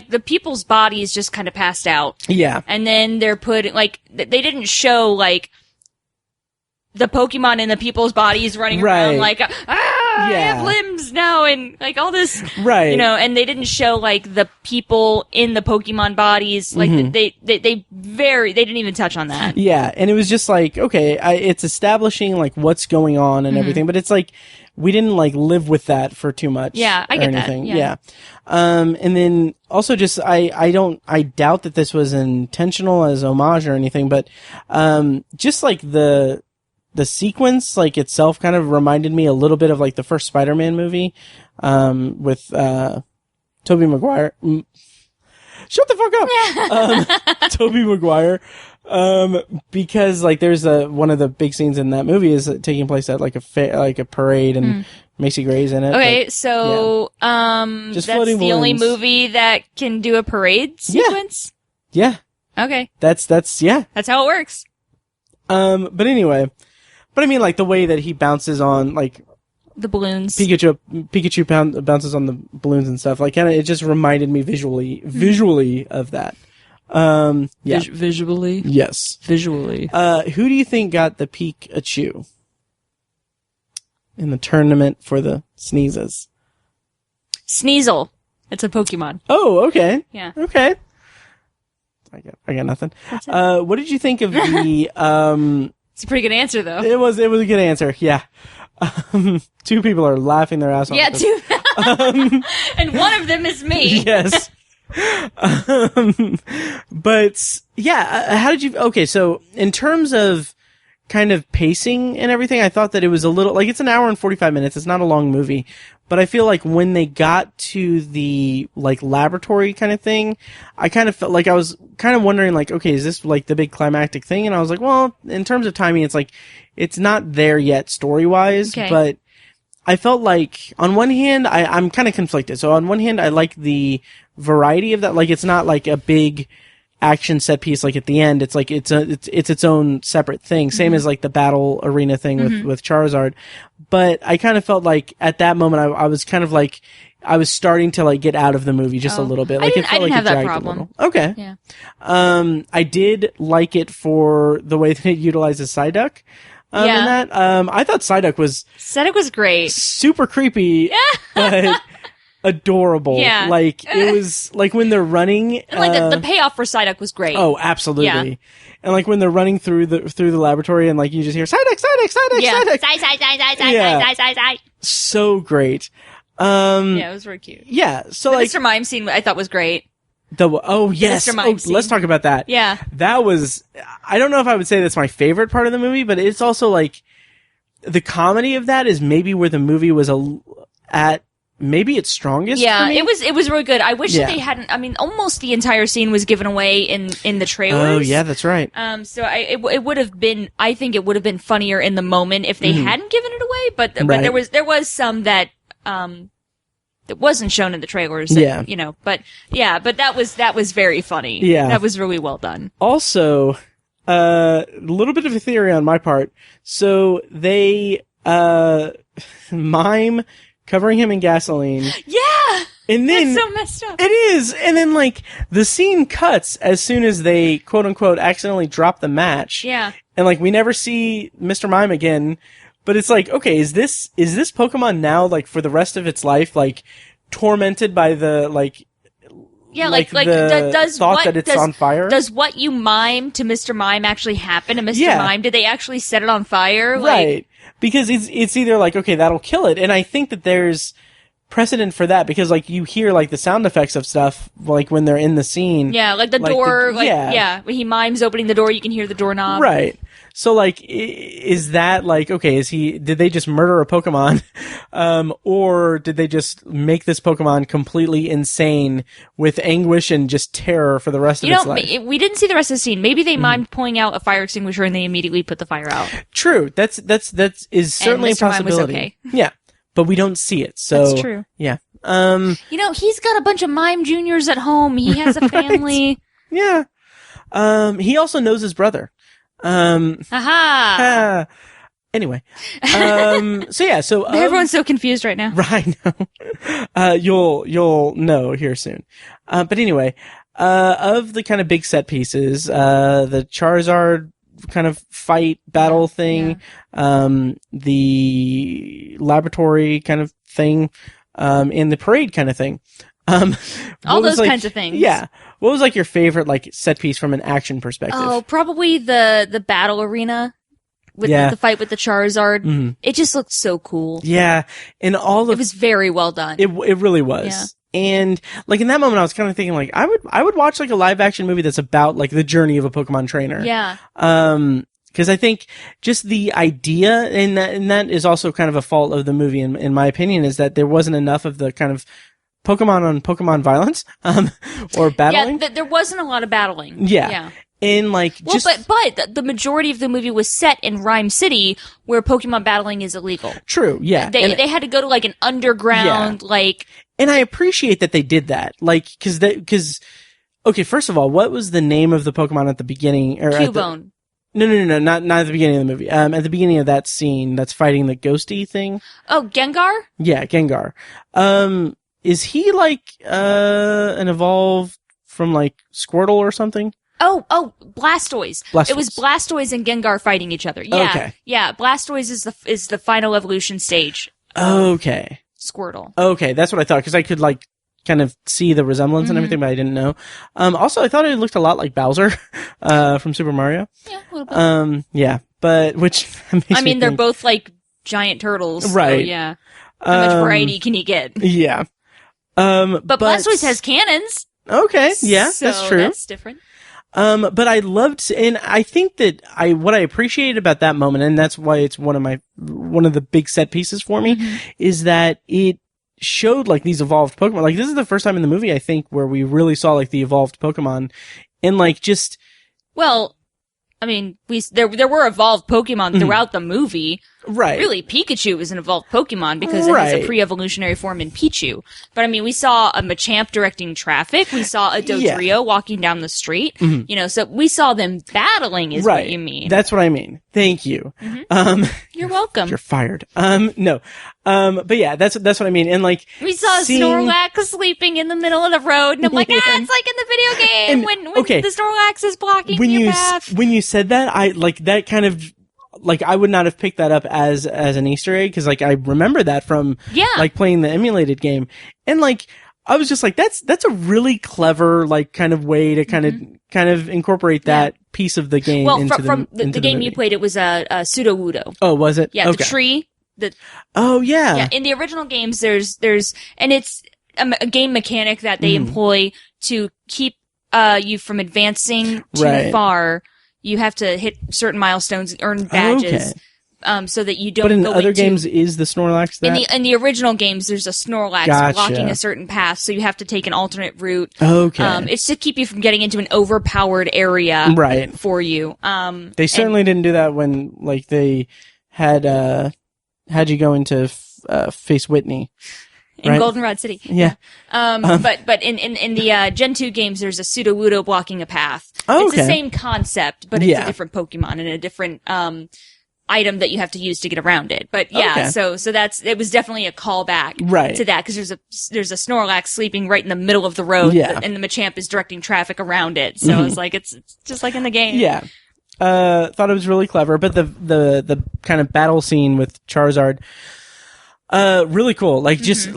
the people's bodies just kind of passed out. Yeah. And then they're put they didn't show the Pokemon in the people's bodies running around I have limbs now, and all this, right? And they didn't show the people in the Pokemon bodies, they didn't even touch on that. Yeah, and it was just okay, it's establishing what's going on and everything, but it's we didn't live with that for too much. Yeah, I get anything. that. Yeah. And then also just I doubt that this was intentional as homage or anything, but just the sequence, itself kind of reminded me a little bit of, the first Spider-Man movie, with, Tobey Maguire. Shut the fuck up! Tobey Maguire. Because, there's one of the big scenes in that movie is taking place at, a parade, and Macy Gray's in it. Okay, so, just that's the only movie that can do a parade sequence? Yeah. Okay. That's how it works. But anyway. But I mean, the way that he bounces on, the balloons. Pikachu bounces on the balloons and stuff. It just reminded me visually of that. Yeah. Visually? Yes. Visually. Who do you think got the Pikachu in the tournament for the Sneezes? Sneasel. It's a Pokemon. Oh, okay. Yeah. Okay. I got nothing. What did you think of the, It's a pretty good answer, though. It was a good answer. Yeah. Two people are laughing their ass off. Yeah, two. And one of them is me. Yes. But yeah, how did you, okay, so in terms of kind of pacing and everything, I thought that it was a little, it's an hour and 45 minutes. It's not a long movie, but I feel when they got to the, laboratory kind of thing, I kind of felt I was kind of wondering, okay, is this, the big climactic thing? And I was well, in terms of timing, it's it's not there yet story-wise, okay. But I felt like on one hand, I'm kind of conflicted. So on one hand, I like the variety of that. Like, it's not like a big action set piece. Like at the end, it's like, it's its own separate thing. Same as like the battle arena thing with Charizard. But I kind of felt like at that moment, I was kind of like, I was starting to like get out of the movie just a little bit. Like I didn't have that problem. Okay. Yeah. I did like it for the way that it utilizes Psyduck. In that, I thought Psyduck was great. super creepy, but adorable. Yeah. Like, it was, like, when they're running. And like the payoff for Psyduck was great. Oh, absolutely. Yeah. And like when they're running through the laboratory and like you just hear Psyduck, Yeah. Psyduck. So great. Yeah, it was very cute. Yeah. So The like Mr. Mime scene I thought was great. Yes. Mr. Mime scene. Let's talk about that. Yeah. That was, I don't know if I would say that's my favorite part of the movie, but it's also like the comedy of that is maybe where the movie was at maybe its strongest. Yeah, for me. it was really good. I wish that they hadn't. I mean, almost the entire scene was given away in the trailers. Oh yeah, that's right. So it would have been. I think it would have been funnier in the moment if they hadn't given it away. But there was some that that wasn't shown in the trailers. That, But that was very funny. Yeah, that was really well done. Also, a little bit of a theory on my part. So they mime covering him in gasoline. Yeah! And then that's so messed up. It is. And then like the scene cuts as soon as they quote unquote accidentally drop the match. Yeah. And like we never see Mr. Mime again. But it's like, okay, is this Pokemon now like for the rest of its life like tormented by the like does thought that it's on fire? Does what you mime to Mr. Mime actually happen to Mr. Mime? Did they actually set it on fire? Right. Because it's either like, okay, that'll kill it. And I think that there's precedent for that because like you hear like the sound effects of stuff like when they're in the scene. Yeah, like the door, when he mimes opening the door, you can hear the doorknob. Right. So like, is that like, okay, did they just murder a Pokemon? Or did they just make this Pokemon completely insane with anguish and just terror for the rest of its life? We didn't see the rest of the scene. Maybe they mimed pulling out a fire extinguisher and they immediately put the fire out. True. That is certainly a possibility. Mime was okay. Yeah. But we don't see it. So that's true. Yeah. He's got a bunch of mime juniors at home. He has a family. Yeah. He also knows his brother. Anyway. So everyone's so confused right now. Right. No. You'll know here soon. But anyway, of the kind of big set pieces, the Charizard kind of fight battle thing, the laboratory kind of thing, and the parade kind of thing. All those kinds of things. Yeah. What was like your favorite like set piece from an action perspective? Oh, probably the battle arena with the fight with the Charizard. Mm-hmm. It just looked so cool. Yeah. And it was very well done. It really was. Yeah. And like in that moment I was kind of thinking like I would watch like a live action movie that's about like the journey of a Pokemon trainer. Yeah. Because I think just the idea, and that is also kind of a fault of the movie in my opinion, is that there wasn't enough of the kind of Pokemon on Pokemon violence, or battling. Yeah, there wasn't a lot of battling. Yeah. And like, but the majority of the movie was set in Rhyme City, where Pokemon battling is illegal. True, yeah. They had to go to like an underground, And I appreciate that they did that, like, because, okay, first of all, what was the name of the Pokemon at the beginning? Cubone. No, not at the beginning of the movie. At the beginning of that scene, that's fighting the ghosty thing. Oh, Gengar? Yeah, Gengar. Is he like an evolved from like Squirtle or something? Oh, Blastoise. It was Blastoise and Gengar fighting each other. Yeah. Okay. Yeah, Blastoise is the final evolution stage. Okay. Squirtle. Okay, that's what I thought, because I could like kind of see the resemblance and everything, but I didn't know. Also, I thought it looked a lot like Bowser from Super Mario. Yeah, a little bit. Yeah, but which makes me they're think, both like giant turtles. Right. So, yeah. How much variety can you get? Yeah. But Blastoise has cannons. Okay, yeah, so that's true. That's different. But I loved, and I think that what I appreciated about that moment, and that's why it's one of the big set pieces for me, is that it showed like these evolved Pokemon. Like this is the first time in the movie, I think, where we really saw like the evolved Pokemon, and like just. Well, I mean, there were evolved Pokemon throughout the movie. Right. really Pikachu is an evolved Pokemon because it has a Right. pre-evolutionary form in Pichu. But I mean, we saw a Machamp directing traffic. We saw a Dodrio walking down the street. You know, so we saw them battling is what you mean. That's what I mean. Thank you. You're welcome. You're fired. No. But yeah, that's what I mean. And like, We saw Snorlax sleeping in the middle of the road, and I'm like, it's like in the video game when the Snorlax is blocking your path. When you said that, I like that kind of, like, I would not have picked that up as an Easter egg, because like I remember that from like playing the emulated game, and like I was just like, that's a really clever like kind of way to kind of incorporate that piece of the game. Well, into from the game movie. you played, it was a Sudowoodo. Oh, was it? Yeah, okay. the tree. Oh yeah. Yeah, in the original games, there's, and it's a game mechanic that they employ to keep you from advancing too far. You have to hit certain milestones, earn badges, so that you don't. But in go other into, games, is the Snorlax that? in the original games, there's a Snorlax blocking a certain path, so you have to take an alternate route. Okay. It's to keep you from getting into an overpowered area, for you. They certainly didn't do that when like they had you go into face Whitney. In Goldenrod City. Yeah. But in the Gen 2 games, there's a Sudowoodo blocking a path. Oh, it's the same concept, but it's Yeah. a different Pokemon and a different, item that you have to use to get around it. But yeah, so it was definitely a callback to that, because there's a Snorlax sleeping right in the middle of the road, and the Machamp is directing traffic around it. So it's like, it's just like in the game. Yeah. Thought it was really clever, but the kind of battle scene with Charizard, really cool. Like just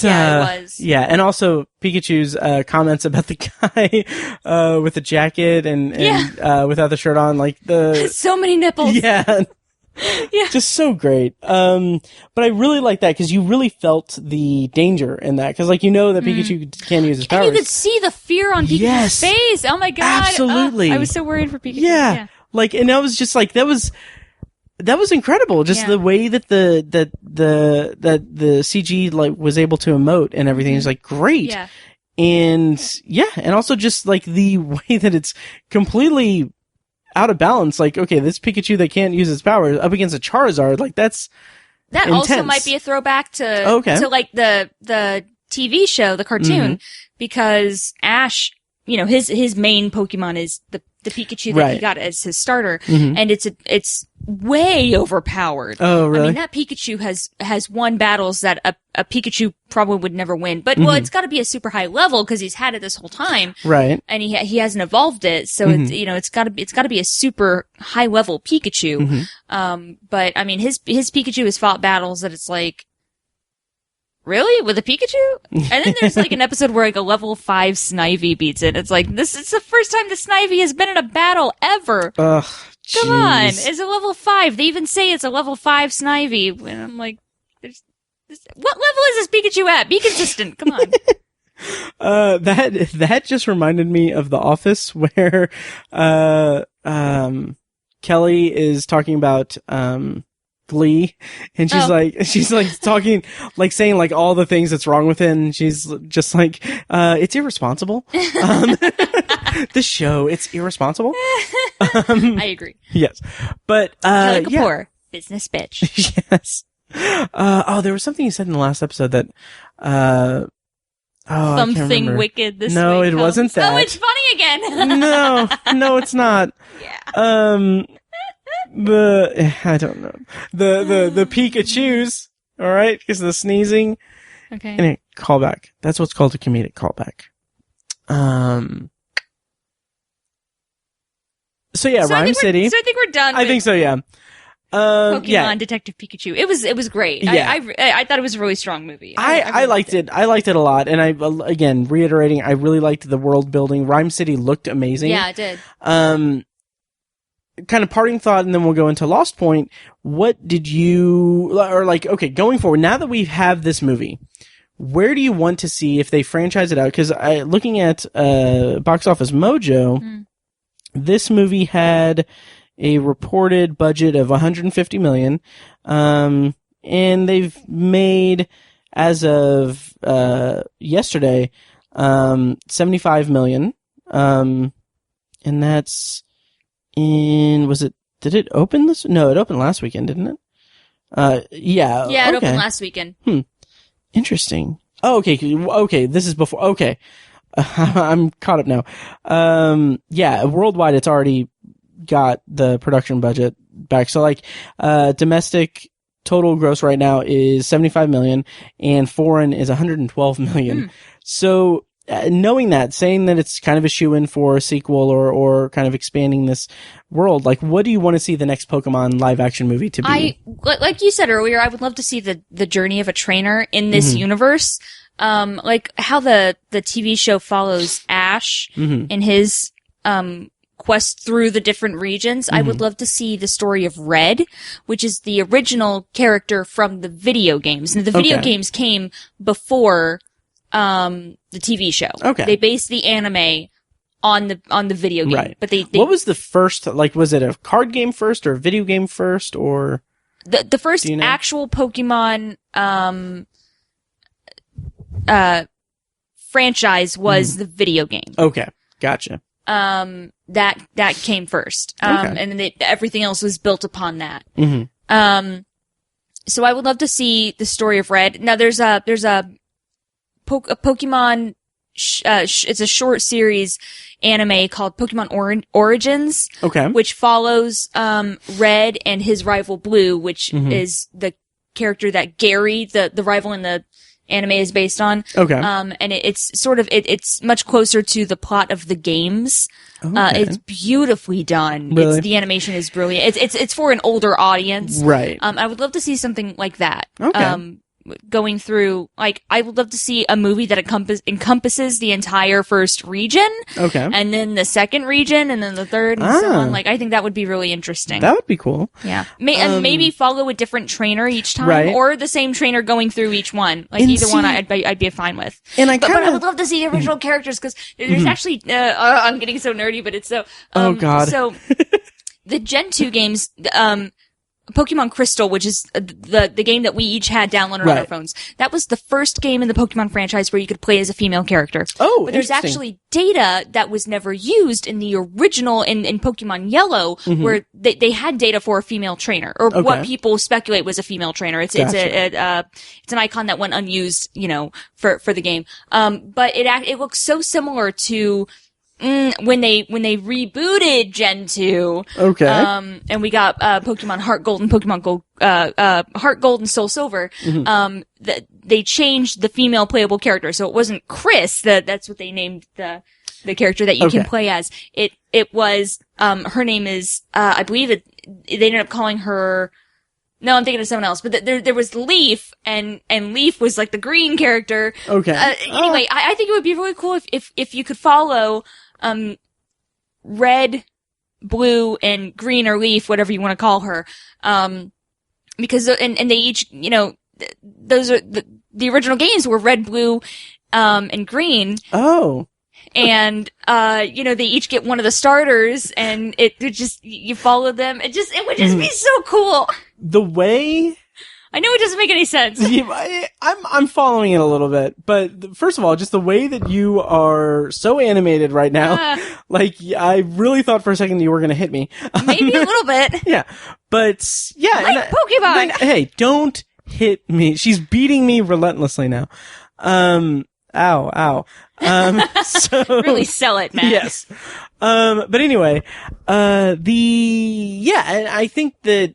Yeah, it was. Yeah. And also Pikachu's, comments about the guy, with the jacket and without the shirt on, like So many nipples. Yeah. Yeah. Just so great. But I really like that, because you really felt the danger in that. Because, like, you know that Pikachu can't use his powers. And you could see the fear on Pikachu's face. Oh my god. Absolutely. I was so worried for Pikachu. Yeah. Like, and I was just like, that was incredible. Just the way that the CG, like, was able to emote and everything is, like, great. Yeah. And, and also just, like, the way that it's completely out of balance. Like, okay, this Pikachu that can't use its powers up against a Charizard, like, that intense. Also might be a throwback to like the TV show, the cartoon, because Ash, you know, his main Pokemon is the Pikachu that he got as his starter, and it's way overpowered. Oh, really? I mean, that Pikachu has won battles that a Pikachu probably would never win. But well, it's got to be a super high level because he's had it this whole time, right? And he hasn't evolved it, so it's, you know, it's got to be a super high level Pikachu. But I mean, his Pikachu has fought battles that it's like, really? With a Pikachu? And then there's like an episode where like a level 5 Snivy beats it. It's like, this is the first time the Snivy has been in a battle ever. Ugh, Come on. It's a level 5. They even say it's a level 5 Snivy. And I'm like, what level is this Pikachu at? Be consistent. Come on. That just reminded me of The Office, where, Kelly is talking about, Glee, and she's like talking, like saying like all the things that's wrong with it, and she's just like, it's irresponsible. The show, it's irresponsible. I agree. Yes. But, Kelly Kapoor, business bitch. Yes. There was something you said in the last episode that, Something wicked this No, way it comes. wasn't that. Oh, it's funny again. No, it's not. Yeah. I don't know. The Pikachus, alright, because of the sneezing. Okay. Anyway, callback. That's what's called a comedic callback. So yeah, Rhyme City. So I think we're done. I think so, yeah. Pokemon Detective Pikachu. It was great. Yeah. I thought it was a really strong movie. I really liked it. I liked it a lot. And again, reiterating, I really liked the world building. Rhyme City looked amazing. Yeah, it did. Kind of parting thought, and then we'll go into Lost Point. What did you, or like, okay, going forward, now that we have this movie, where do you want to see if they franchise it out? Because looking at Box Office Mojo, this movie had a reported budget of $150 million, and they've made, as of yesterday, $75 million, and that's did it open this? No, it opened last weekend, didn't it? Yeah. Yeah, it okay. opened last weekend. Interesting. Oh, okay. Okay. This is before. Okay. I'm caught up now. Yeah, worldwide, it's already got the production budget back. So like, domestic total gross right now is 75 million and foreign is 112 million. So, knowing that, saying that it's kind of a shoo-in for a sequel or kind of expanding this world, like, what do you want to see the next Pokemon live action movie to be? Like you said earlier, I would love to see the journey of a trainer in this universe. Like how the TV show follows Ash in his, quest through the different regions. I would love to see the story of Red, which is the original character from the video games. And the video games came before, the TV show. Okay. They based the anime on the video game. Right. But they what was the first, like, was it a card game first or a video game first or? The first actual Pokemon, franchise was the video game. Okay. Gotcha. That came first. And then everything else was built upon that. So I would love to see the story of Red. Now there's a Pokemon, it's a short series anime called Pokemon Origins. Okay. Which follows, Red and his rival Blue, which is the character that Gary, the rival in the anime is based on. Okay. And it's sort of, it's much closer to the plot of the games. Okay. It's beautifully done. Really? The animation is brilliant. It's for an older audience. Right. I would love to see something like that. Okay. Going through, like, I would love to see a movie that encompasses the entire first region. Okay. And then the second region, and then the third, and so on. Like, I think that would be really interesting. That would be cool. Yeah. And maybe follow a different trainer each time, Right. or the same trainer going through each one. Like, either one I'd be fine with. And but I would love to see the original characters, because there's actually, I'm getting so nerdy, but it's so, oh God. So, the Gen 2 games, Pokemon Crystal, which is the game that we each had downloaded on our phones. That was the first game in the Pokemon franchise where you could play as a female character. Oh, but there's actually data that was never used in the original in Pokemon Yellow, where they had data for a female trainer, or what people speculate was a female trainer. It's an icon that went unused, for the game. But it looks so similar to when they rebooted Gen 2. Okay. And we got, Pokemon Heart Gold and Pokemon Gold, Heart Gold and Soul Silver, they changed the female playable character. So it wasn't Chris, that's what they named the character that you can play as. It was, her name is, I believe they ended up calling her, no, I'm thinking of someone else, but there was Leaf, and Leaf was like the green character. Okay. Anyway, I think it would be really cool if you could follow, Red, Blue, and Green, or Leaf, whatever you want to call her. Because, and they each, those are, the original games were Red, Blue, and Green. Oh. And, they each get one of the starters, and it just, you follow them. It would just be so cool. The way, I know it doesn't make any sense. I'm following it a little bit, but first of all, just the way that you are so animated right now, like, I really thought for a second you were going to hit me. Maybe a little bit. Yeah. But, yeah. Like Pokemon! Hey, don't hit me. She's beating me relentlessly now. Ow. So. Really sell it, man. Yes. But anyway, I think that,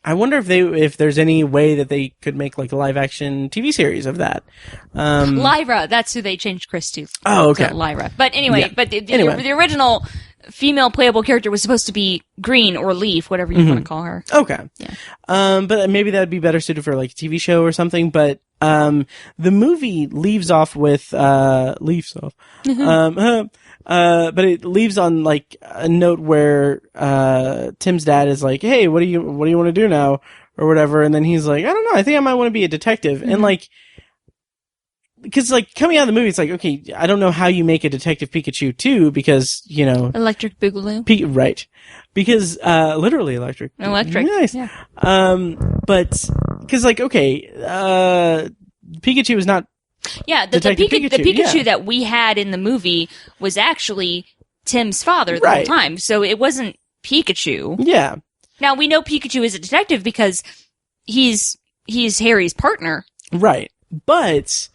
I wonder if there's any way that they could make like a live action TV series of that. Lyra, that's who they changed Chris to. Oh, okay. To Lyra. But anyway, Yeah. the original female playable character was supposed to be Green or Leaf, whatever you want to call her. Okay. Yeah. But maybe that'd be better suited for like a TV show or something. But, the movie leaves off with, but it leaves on like a note where, Tim's dad is like, hey, what do you want to do now? Or whatever. And then he's like, I don't know. I think I might want to be a detective. And like, because like coming out of the movie, it's like, okay, I don't know how you make a Detective Pikachu 2 because, Electric Boogaloo. Right. Because, literally electric. Nice. Yeah. But, cause like, okay, Pikachu is not. Yeah, the Pikachu that we had in the movie was actually Tim's father the whole time. So it wasn't Pikachu. Yeah. Now we know Pikachu is a detective because he's Harry's partner. Right. But,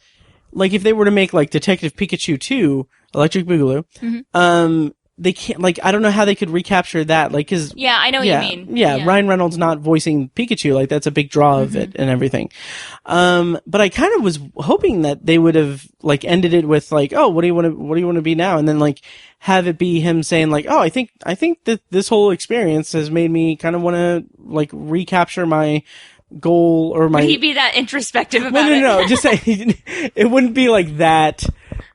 like, if they were to make, like, Detective Pikachu 2, Electric Boogaloo, they can't, like, I don't know how they could recapture that, like, cause... Yeah, I know what you mean. Yeah, Ryan Reynolds not voicing Pikachu, like, that's a big draw of it and everything. But I kind of was hoping that they would have, like, ended it with, like, oh, what do you want to be now? And then, like, have it be him saying, like, oh, I think that this whole experience has made me kind of want to, like, recapture my goal or my... Would he be that introspective about it? No, just say, it wouldn't be like that,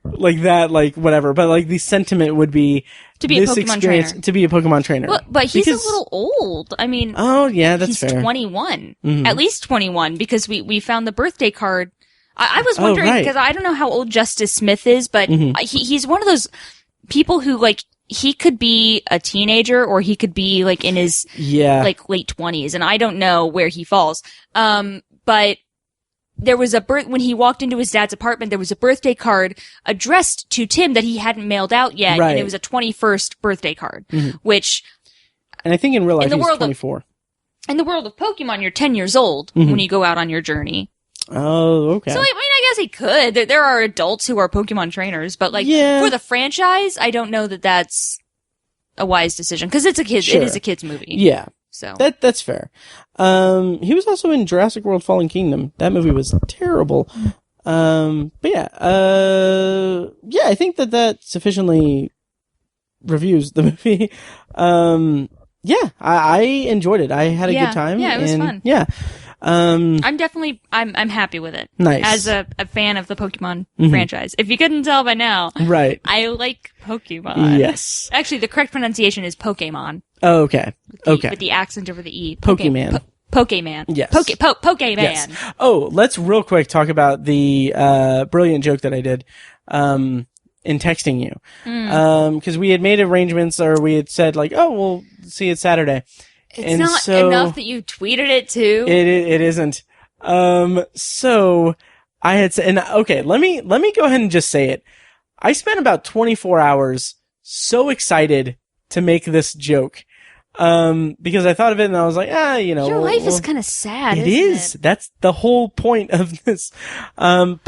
like, whatever, but, like, the sentiment would be... To be a Pokemon trainer. To be a Pokemon trainer. Well, but he's a little old. I mean... Oh, yeah, that's fair. He's 21. At least 21, because we found the birthday card. I was wondering, because I don't know how old Justice Smith is, but he's one of those people who, like, he could be a teenager or he could be, like, in his, like, late 20s, and I don't know where he falls. But there was when he walked into his dad's apartment, there was a birthday card addressed to Tim that he hadn't mailed out yet, and it was a 21st birthday card, which... And I think in real life he's 24. In the world of Pokemon, you're 10 years old when you go out on your journey. Oh, okay. So, I mean, I guess he could. There are adults who are Pokemon trainers, but, like, for the franchise, I don't know that that's a wise decision, because it's a kid. It is a kid's movie. Yeah. So that's fair. He was also in Jurassic World: Fallen Kingdom. That movie was terrible. But yeah, I think that sufficiently reviews the movie. I enjoyed it. I had a good time. Yeah, it was fun. Yeah. I'm happy with it. Nice. As a fan of the Pokemon franchise. If you couldn't tell by now. Right. I like Pokemon. Yes. Actually, the correct pronunciation is Pokemon. Oh, okay. With the accent over the E. Pokemon. Pokemon. Yes. Pokemon. Yes. Oh, let's real quick talk about the brilliant joke that I did in texting you. Because we had made arrangements, or we had said, like, oh, we'll see it Saturday. It's not enough that you tweeted it too. It isn't. So I had said, and okay, let me go ahead and just say it. I spent about 24 hours so excited to make this joke. Because I thought of it and I was like, Your life is kind of sad. It is. That's the whole point of this. The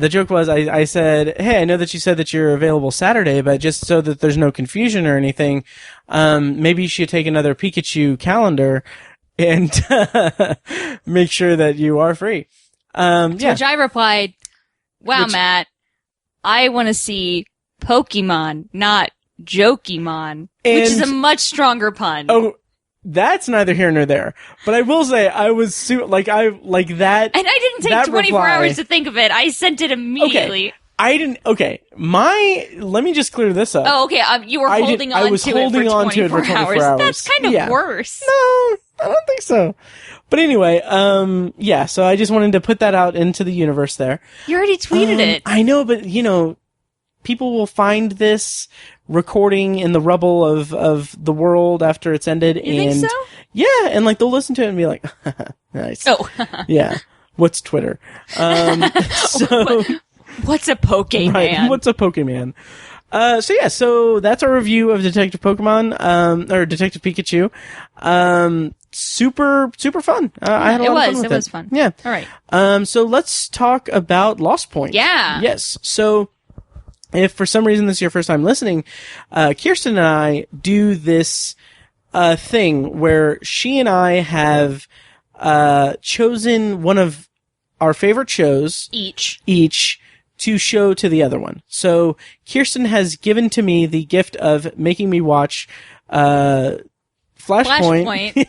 joke was, I said, hey, I know that you said that you're available Saturday, but just so that there's no confusion or anything, maybe you should take another Pikachu calendar and make sure that you are free. To which I replied, wow, Matt, I want to see Pokemon, not Jokemon, which is a much stronger pun. Oh, that's neither here nor there. But I will say, I was that. And I didn't take 24 hours to think of it. I sent it immediately. Okay. I didn't. Okay, let me just clear this up. Oh, okay. You were holding on to it for 24 hours. That's kind of worse. No, I don't think so. But anyway, so I just wanted to put that out into the universe there. You already tweeted it. I know, but people will find this recording in the rubble of the world after it's ended. You think so? Yeah, and like they'll listen to it and be like, nice. Oh. Yeah. What's Twitter? So what's a Pokemon? Right, what's a Pokemon? So that's our review of Detective Pokemon, or Detective Pikachu. Super fun. I had a lot of fun with it. It was fun. Yeah. All right. So let's talk about LOSTPoint. Yeah. Yes. So if for some reason this is your first time listening, Kyrsten and I do this thing where she and I have chosen one of our favorite shows each to show to the other one. So Kyrsten has given to me the gift of making me watch Flashpoint. I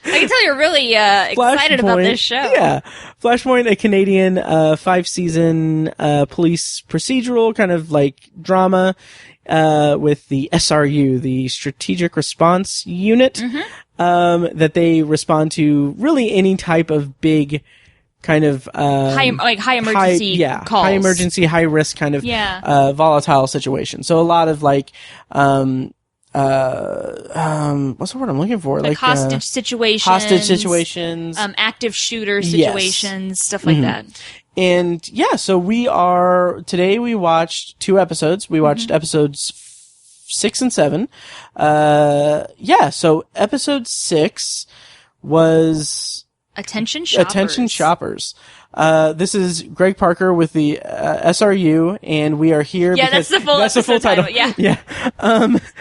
can tell you're really excited about this show. Yeah. Flashpoint, a Canadian 5-season police procedural kind of like drama with the SRU, the Strategic Response Unit, that they respond to really any type of big kind of high emergency calls. High emergency, high risk kind of volatile situation. So a lot of like what's the word I'm looking for? Like hostage situations, active shooter situations, stuff like that. And so today we watched 2 episodes. We watched episodes 6 and 7. So episode 6 was Attention shoppers. Attention shoppers. This is Greg Parker with the SRU, and we are here. Yeah, because that's the full title. Yeah. Yeah.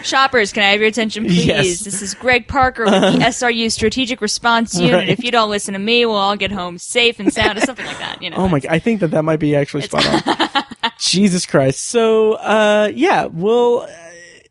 Shoppers, can I have your attention, please? Yes. This is Greg Parker with the SRU Strategic Response Unit. Right. If you don't listen to me, we'll all get home safe and sound, or something like that. Oh my! I think that might be actually spot on. Jesus Christ! So, we'll.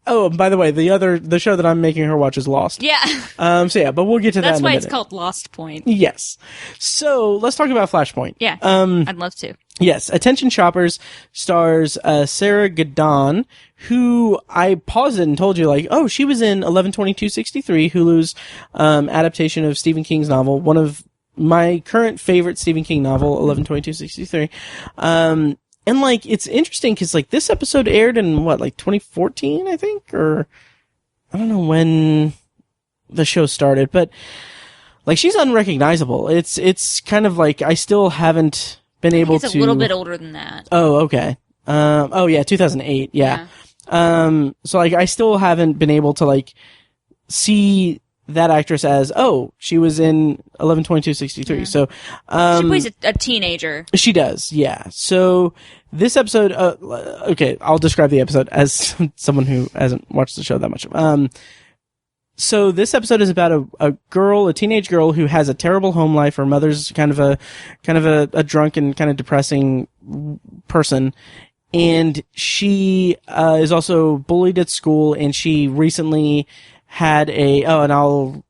Oh, by the way, the show that I'm making her watch is Lost. Yeah. But we'll get to that in a minute. That's why it's called LOSTPoint. Yes. So, let's talk about Flashpoint. Yeah. I'd love to. Yes. Attention Shoppers stars Sarah Gadon, who I paused it and told you, like, oh, she was in 11/22/63, Hulu's adaptation of Stephen King's novel, one of my current favorite Stephen King novel, 11/22/63. And, like, it's interesting because, like, this episode aired in, 2014, I think? Or, I don't know when the show started, but, like, she's unrecognizable. It's kind of like, I still haven't been able to... It's a little bit older than that. Oh, okay. 2008, yeah. So, like, I still haven't been able to, like, see that actress as, oh, she was in 11/22/63. Yeah. So, she plays a teenager. She does, yeah. So this episode, okay, I'll describe the episode as someone who hasn't watched the show that much. So this episode is about a teenage girl who has a terrible home life. Her mother's kind of a drunk and kind of depressing person. And she, is also bullied at school, and she recently had and I'll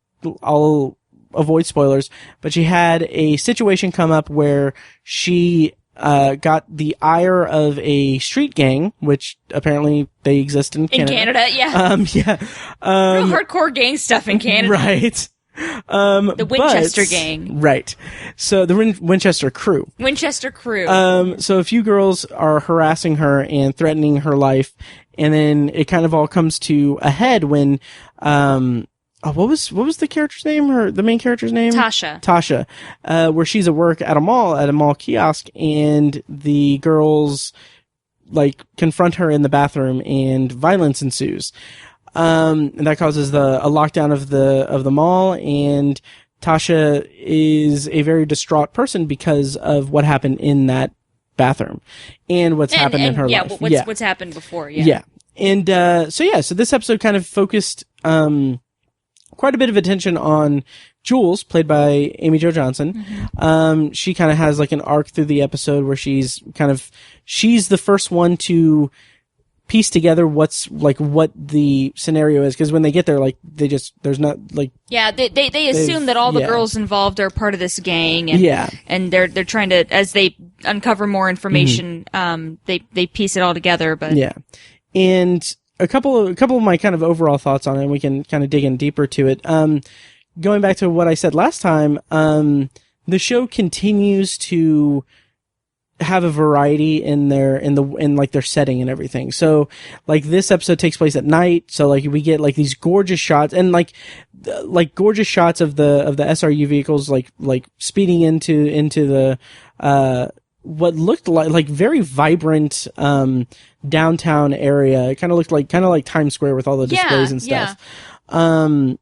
avoid spoilers, but she had a situation come up where she got the ire of a street gang, which apparently they exist in Canada. In Canada, yeah. Real hardcore gang stuff in Canada. Right. The Winchester gang. Right. So the Winchester crew. Winchester crew. So a few girls are harassing her and threatening her life, and then it kind of all comes to a head when, what was the character's name? The main character's name? Tasha. Where she's at work at a mall kiosk, and the girls, like, confront her in the bathroom, and violence ensues. And that causes a lockdown of the mall, and Tasha is a very distraught person because of what happened in that bathroom and what's happened in her life. What's happened before. Yeah. Yeah. And, so this episode kind of focused, quite a bit of attention on Jules, played by Amy Jo Johnson. Mm-hmm. She kind of has like an arc through the episode where she's the first one to piece together what the scenario is, because when they get there, like, there's not, like... Yeah, they assume that all the girls involved are part of this gang, and they're trying to, as they uncover more information, they piece it all together, but... Yeah. And a couple of my kind of overall thoughts on it, and we can kind of dig in deeper to it. Going back to what I said last time, the show continues to have a variety in their setting and everything. So, like, this episode takes place at night, so, like, we get, like, these gorgeous shots, and like gorgeous shots of the SRU vehicles, like speeding into the what looked like very vibrant downtown area. It kind of looked like Times Square with all the displays and stuff. Yeah.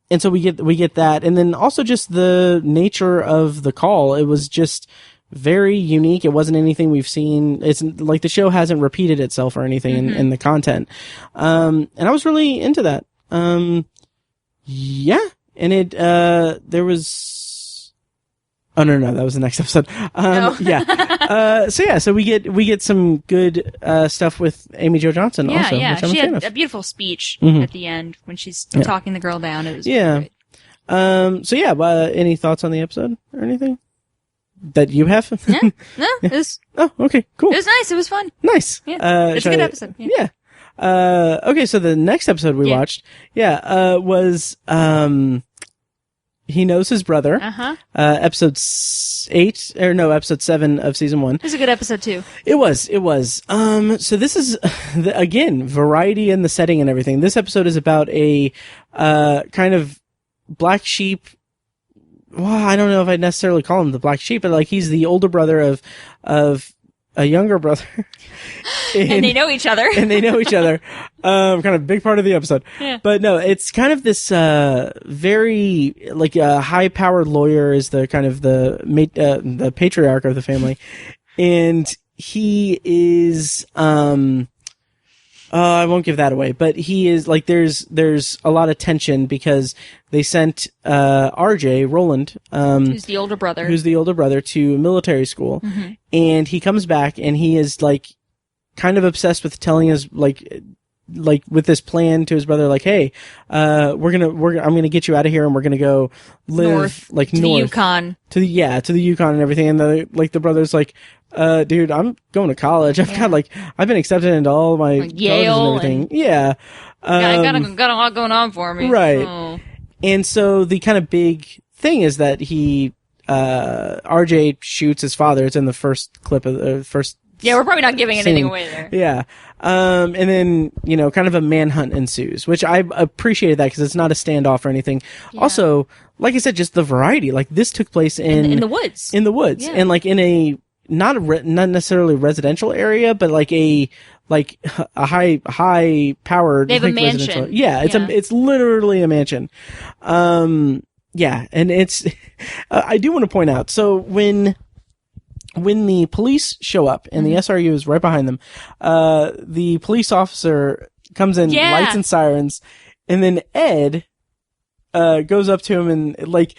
And so we get that, and then also just the nature of the call. It was just very unique. It wasn't anything we've seen. It's like the show hasn't repeated itself or anything in the content. And I was really into that. Yeah. And it, there was, oh no, that was the next episode. Yeah. So we get some good, stuff with Amy Jo Johnson also. Yeah. Which I'm she a fan had of. a beautiful speech at the end when she's talking the girl down. It was great. Any thoughts on the episode or anything that you have? No, it was. Oh, okay, cool. It was nice. It was fun. Nice. Yeah, it's a good episode. Yeah. Okay, so the next episode we watched, was He Knows His Brother. Episode 7 of season 1. It was a good episode too. It was. So this is again variety in the setting and everything. This episode is about a kind of black sheep. Well, I don't know if I'd necessarily call him the black sheep, but like he's the older brother of a younger brother. And they know each other. And they know each other. Kind of big part of the episode. Yeah. But no, it's kind of this, very, like, a high-powered lawyer is the kind of the patriarch of the family. And he is, I won't give that away, but he is like, there's a lot of tension because they sent, RJ, Roland, who's the older brother, to military school. Mm-hmm. And he comes back and he is like, kind of obsessed with telling his, like with this plan to his brother, like, hey, I'm gonna get you out of here and we're gonna go live north, like to north. the Yukon. To the Yukon and everything. And the brother's like, dude, I'm going to college. I've been accepted into all my colleges Yale and everything. Yeah. I got a lot going on for me. Right. Oh. And so the kind of big thing is that RJ shoots his father. It's in the first clip of the first. Yeah, we're probably not giving anything scene. away there. Yeah. And then, kind of a manhunt ensues, which I appreciated that because it's not a standoff or anything. Yeah. Also, like I said, just the variety. Like this took place in the woods. In the woods. Yeah. And like in a, not necessarily residential area, but like a high powered. They have a mansion. Yeah. It's literally a mansion. Yeah. And it's, I do want to point out, so when the police show up and the SRU is right behind them, the police officer comes in, lights and sirens, and then Ed, goes up to him and like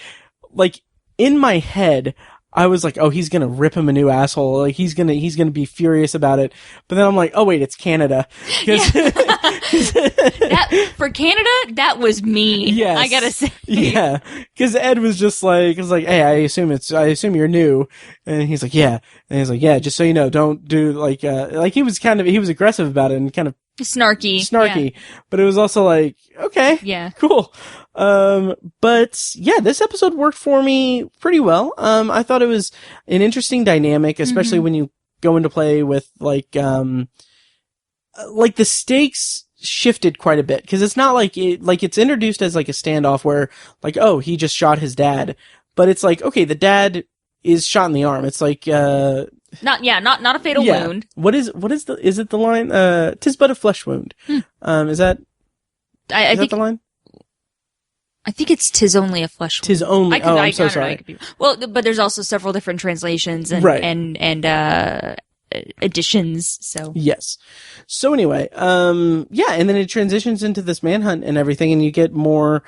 in my head, I was like, oh, he's gonna rip him a new asshole. Like he's gonna be furious about it. But then I'm like, oh wait, it's Canada. For Canada, that was me. Yes. I gotta say. Yeah. Cause Ed was just like, hey, I assume you're new. And he's like, yeah. And he's like, yeah, just so you know, don't do like he was aggressive about it and kind of snarky. Yeah. But it was also like, okay. Yeah. Cool. But yeah, this episode worked for me pretty well. I thought it was an interesting dynamic, especially when you go into play with like the stakes shifted quite a bit because it's not like it's introduced as like a standoff where like, oh, he just shot his dad, but it's like, okay, the dad is shot in the arm. It's like, not a fatal wound. Is it the line? 'Tis but a flesh wound. Is that the line? I think it's "'tis only a flesh wound." 'Tis only. I'm so sorry. Well, but there's also several different translations and editions. So yes. So anyway, and then it transitions into this manhunt and everything, and you get more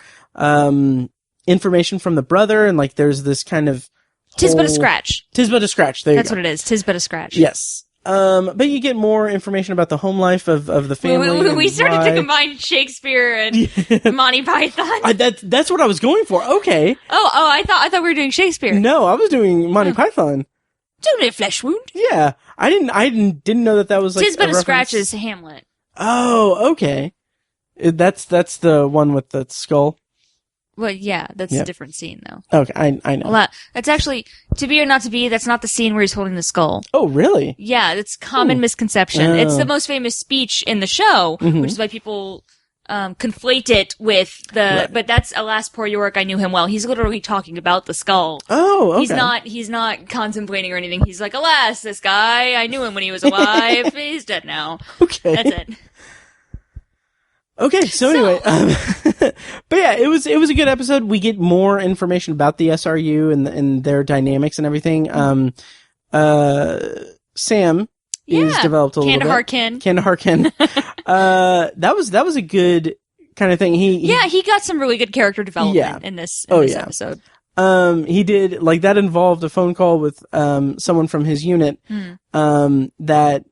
information from the brother, and like there's this kind of "'tis but a scratch." "'Tis but a scratch." That's what it is. "'Tis but a scratch." Yes. But you get more information about the home life of the family. We started to combine Shakespeare and Monty Python. That's what I was going for. Okay. Oh, I thought we were doing Shakespeare. No, I was doing Monty Python. It's only a flesh wound. Yeah. I didn't know that was like "'Tis but a scratch" is Hamlet. Oh, okay. That's the one with the skull. Well, yeah, that's a different scene, though. Okay, I know. Well, that's actually, To Be or Not to Be, that's not the scene where he's holding the skull. Oh, really? Yeah, it's common misconception. It's the most famous speech in the show, which is why people conflate it with but that's Alas, Poor Yorick, I Knew Him Well. He's literally talking about the skull. Oh, okay. He's not contemplating or anything. He's like, alas, this guy, I knew him when he was alive. He's dead now. Okay. That's it. Okay, so anyway, but yeah, it was a good episode. We get more information about the SRU and their dynamics and everything. Sam is developed a little bit. Kandahar Ken. That was a good kind of thing. He got some really good character development in this episode. He did, like, that involved a phone call with someone from his unit that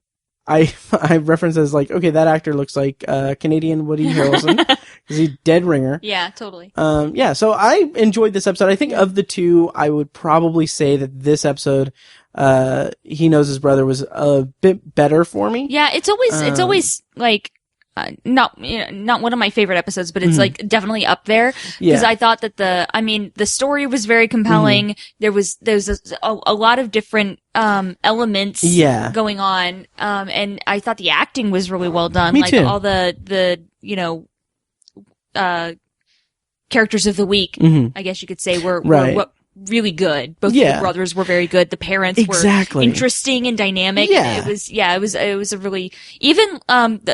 I reference as like, okay, that actor looks like Canadian Woody Harrelson because he's Dead Ringer. Yeah, totally. So I enjoyed this episode. I think of the two, I would probably say that this episode, He Knows His Brother, was a bit better for me. Yeah, it's always like not one of my favorite episodes, but it's like definitely up there because I thought that the story was very compelling. There's a lot of different elements going on, and I thought the acting was really well done. Me like too. all the characters of the week, I guess you could say were really good. Both Yeah. of the brothers were very good. The parents Exactly. were interesting and dynamic. Yeah. It was a really, even,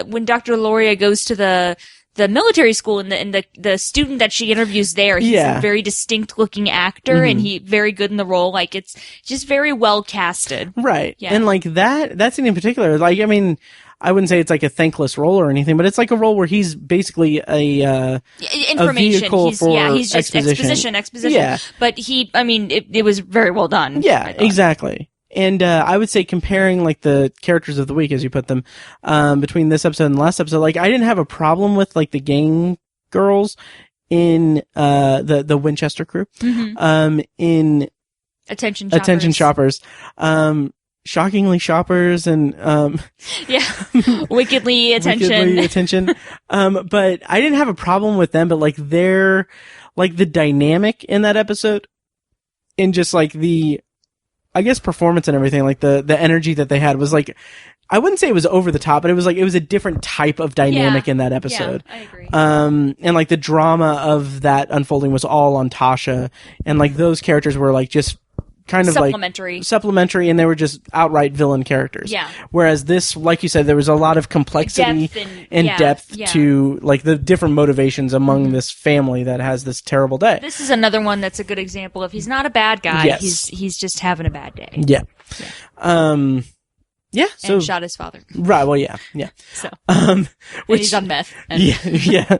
when Dr. Loria goes to the military school and the student that she interviews there, he's Yeah. a very distinct looking actor and he very good in the role. Like, it's just very well casted. Right. Yeah. And like that scene in particular, like, I mean, I wouldn't say it's like a thankless role or anything, but it's like a role where he's basically a Information. vehicle He's just exposition. Yeah. But it was very well done. Yeah, I thought. exactly. And I would say comparing like the characters of the week, as you put them, between this episode and the last episode, like I didn't have a problem with like the gang girls in the Winchester crew. In Attention shoppers. Shockingly shoppers and yeah, wickedly attention. But I didn't have a problem with them, but like they're like the dynamic in that episode and just like the, I guess, performance and everything, like the energy that they had was like, I wouldn't say it was over the top, but it was a different type of dynamic in that episode. Yeah, I agree. And like the drama of that unfolding was all on Tasha, and like those characters were like just kind of supplementary, and they were just outright villain characters. Yeah. Whereas this, like you said, there was a lot of complexity and depth to like the different motivations among this family that has this terrible day. This is another one that's a good example of he's not a bad guy. Yes. He's just having a bad day. Yeah. Yeah. So and shot his father. Right. Well, yeah. So. And he's on meth. And yeah.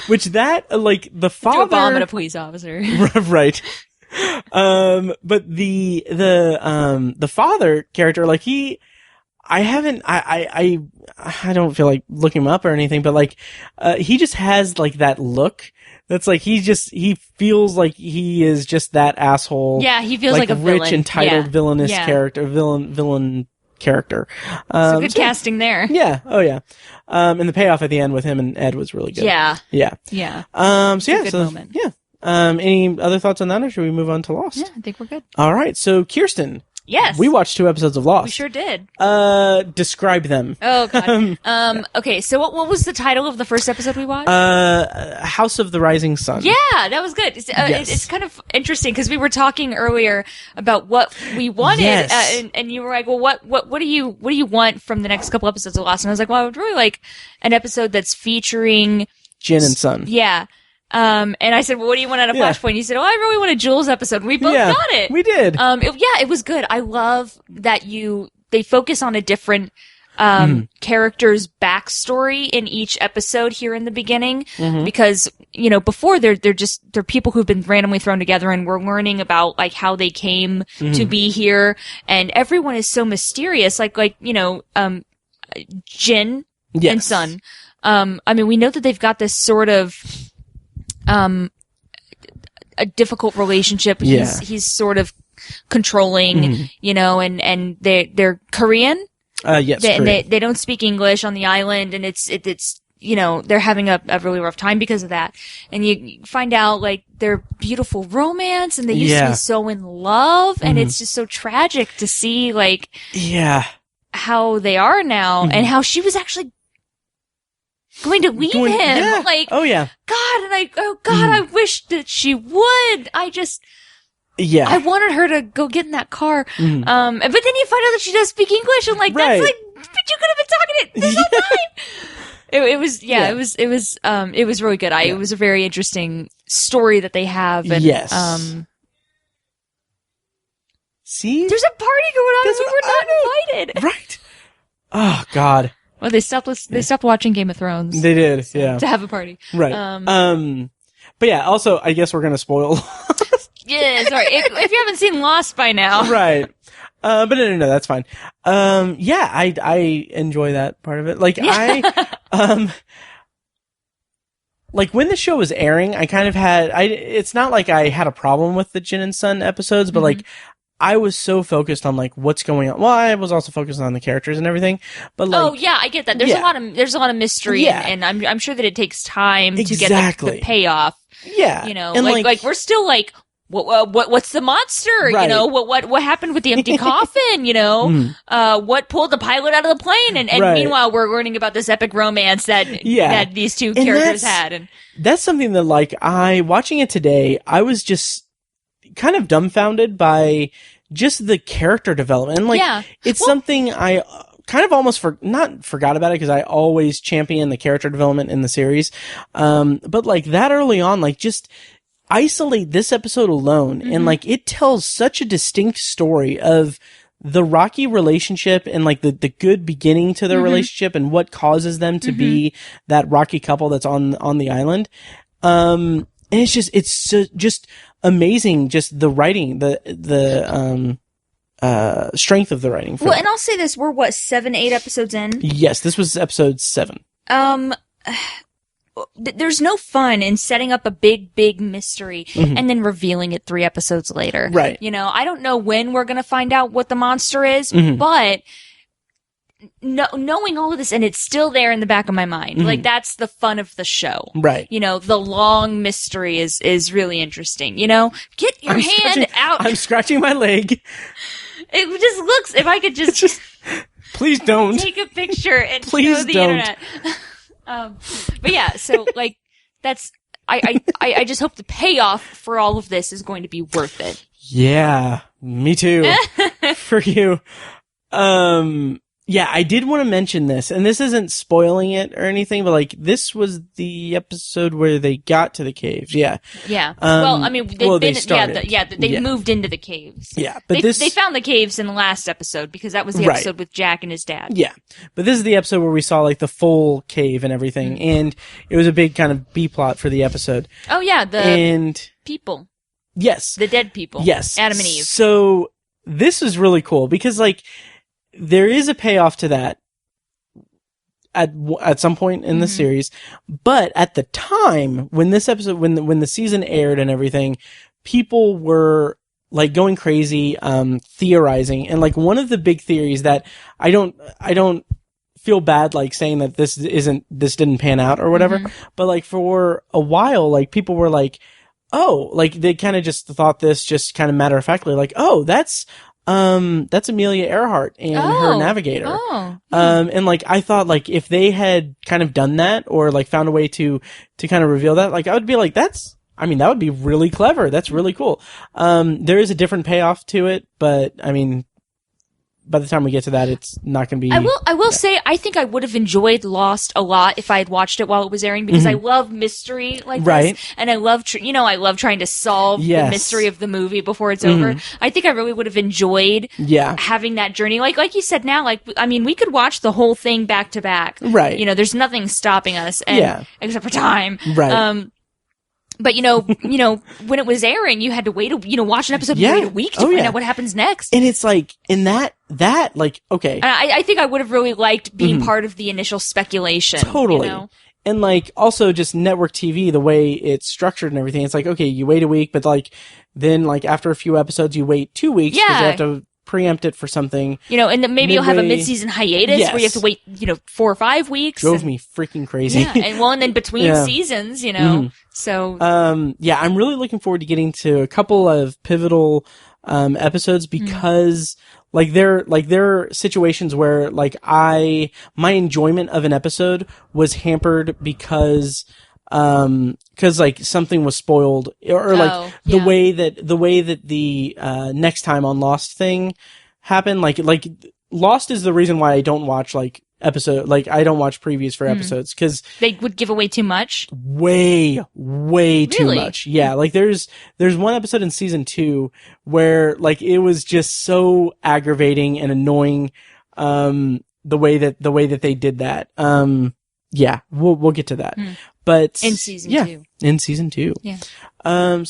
Which that like the father threw a bomb at a police officer. Right. But the father character, like I don't feel like looking him up or anything, but like, he just has like that look. That's like, he feels like he is just that asshole. Yeah, he feels like a villain. Rich, entitled, villainous character, villain character. So good casting there. Yeah. Oh yeah. And the payoff at the end with him and Ed was really good. Yeah. Yeah. Yeah. Good moment. Yeah. Any other thoughts on that, or should we move on to Lost? Yeah, I think we're good. All right. So, Kyrsten. Yes. We watched 2 episodes of Lost. We sure did. Describe them. Oh, God. Okay, so what was the title of the first episode we watched? House of the Rising Sun. Yeah, that was good. It's kind of interesting because we were talking earlier about what we wanted, and you were like, well, what do you want from the next couple episodes of Lost? And I was like, well, I would really like an episode that's featuring Jin and Sun. Yeah. And I said, well, what do you want out of Flashpoint? You said, oh, I really want a Jules episode. We both got it. We did. It was good. I love that they focus on a different, character's backstory in each episode here in the beginning. Because, before they're people who've been randomly thrown together and we're learning about like how they came to be here. And everyone is so mysterious. Jin and Sun. We know that they've got this sort of, a difficult relationship. Yeah. He's sort of controlling, and they're Korean. Yes. They don't speak English on the island, and it's they're having a really rough time because of that. And you find out like their beautiful romance, and they used to be so in love, and it's just so tragic to see like how they are now, and how she was actually going to leave him. Yeah. Like, oh yeah. God, and I wish that she would. I wanted her to go get in that car. But then you find out that she does speak English, and like, that's like, but you could have been talking it this whole time. It was really good. It was a very interesting story that they have. And, see? There's a party going on, and we were not invited. Right. Oh, God. Well, they stopped watching Game of Thrones. They did, yeah. To have a party. Right. But yeah, also, I guess we're gonna spoil. Yeah, sorry. If you haven't seen Lost by now. Right. But no, that's fine. Yeah, I enjoy that part of it. Like, like when the show was airing, I kind of it's not like I had a problem with the Jin and Sun episodes, but like, I was so focused on like what's going on. Well, I was also focused on the characters and everything, but like, oh yeah, I get that. There's a lot of mystery, and I'm sure that it takes time to get the payoff. Yeah, and like we're still like, what's the monster? Right. What happened with the empty coffin? What pulled the pilot out of the plane? And meanwhile, we're learning about this epic romance that these two characters had. And that's something that like watching it today, I was just kind of dumbfounded by just the character development. And like, it's something I kind of almost not forgot about it because I always champion the character development in the series. But like that early on, like just isolate this episode alone and like it tells such a distinct story of the Rocky relationship and like the good beginning to their relationship and what causes them to be that Rocky couple that's on the island. And it's just amazing. Just the writing, the strength of the writing. Well, and I'll say this, we're 7-8 episodes in? Yes, this was episode 7. There's no fun in setting up a big mystery and then revealing it 3 episodes later. Right. You know, I don't know when we're going to find out what the monster is, but knowing all of this and it's still there in the back of my mind, like that's the fun of the show. Right. You know, the long mystery is really interesting. You know, get your hand out. I'm scratching my leg. It just looks, if I could just please don't take a picture and please show the don't. internet. But yeah, so like that's I just hope the payoff for all of this is going to be worth it. Yeah, me too. For you. Yeah, I did want to mention this, and this isn't spoiling it or anything, but like this was the episode where they got to the caves. Yeah. Yeah. Well, I mean, they started. moved into the caves. Yeah, but they found the caves in the last episode because that was the episode with Jack and his dad. Yeah. But this is the episode where we saw like the full cave and everything, and it was a big kind of B plot for the episode. Oh yeah, the people. Yes. The dead people. Yes. Adam and Eve. So this is really cool because like there is a payoff to that at some point in the series, but at the time when this episode, when the season aired and everything, people were like going crazy, theorizing. And like one of the big theories that I don't feel bad like saying that this didn't pan out or whatever, but like for a while, like people were like, oh, like they kind of just thought this just kind of matter of factly, like, oh, that's Amelia Earhart and her navigator. Oh. And like, I thought like if they had kind of done that or like found a way to kind of reveal that, like I would be like, that would be really clever. That's really cool. There is a different payoff to it, but I mean, by the time we get to that, it's not going to be. I will say, I think I would have enjoyed Lost a lot if I had watched it while it was airing because I love mystery like this, and I love I love trying to solve the mystery of the movie before it's over. I think I really would have enjoyed having that journey. Like you said, now, like I mean, we could watch the whole thing back to back. Right. You know, there's nothing stopping us, and except for time. Right. But you know, when it was airing, you had to wait, watch an episode and wait a week to find out what happens next. And it's like, in that, like, okay. And I think I would have really liked being part of the initial speculation. Totally. You know? And like, also just network TV, the way it's structured and everything, it's like, okay, you wait a week, but like, then like after a few episodes, you wait 2 weeks because you have to preempt it for something. You know, and then maybe you'll have a mid-season hiatus where you have to wait, 4 or 5 weeks. Drove me freaking crazy. Yeah, and then between seasons, so. I'm really looking forward to getting to a couple of pivotal, episodes because like there are situations where like my enjoyment of an episode was hampered because like something was spoiled or like the way that the next time on Lost thing happened, like Lost is the reason why I don't watch like I don't watch previews for episodes because they would give away too much. Way too much. Yeah. Like there's one episode in season 2 where like it was just so aggravating and annoying, the way that they did that. We'll get to that. But in season 2. In season 2. Yeah.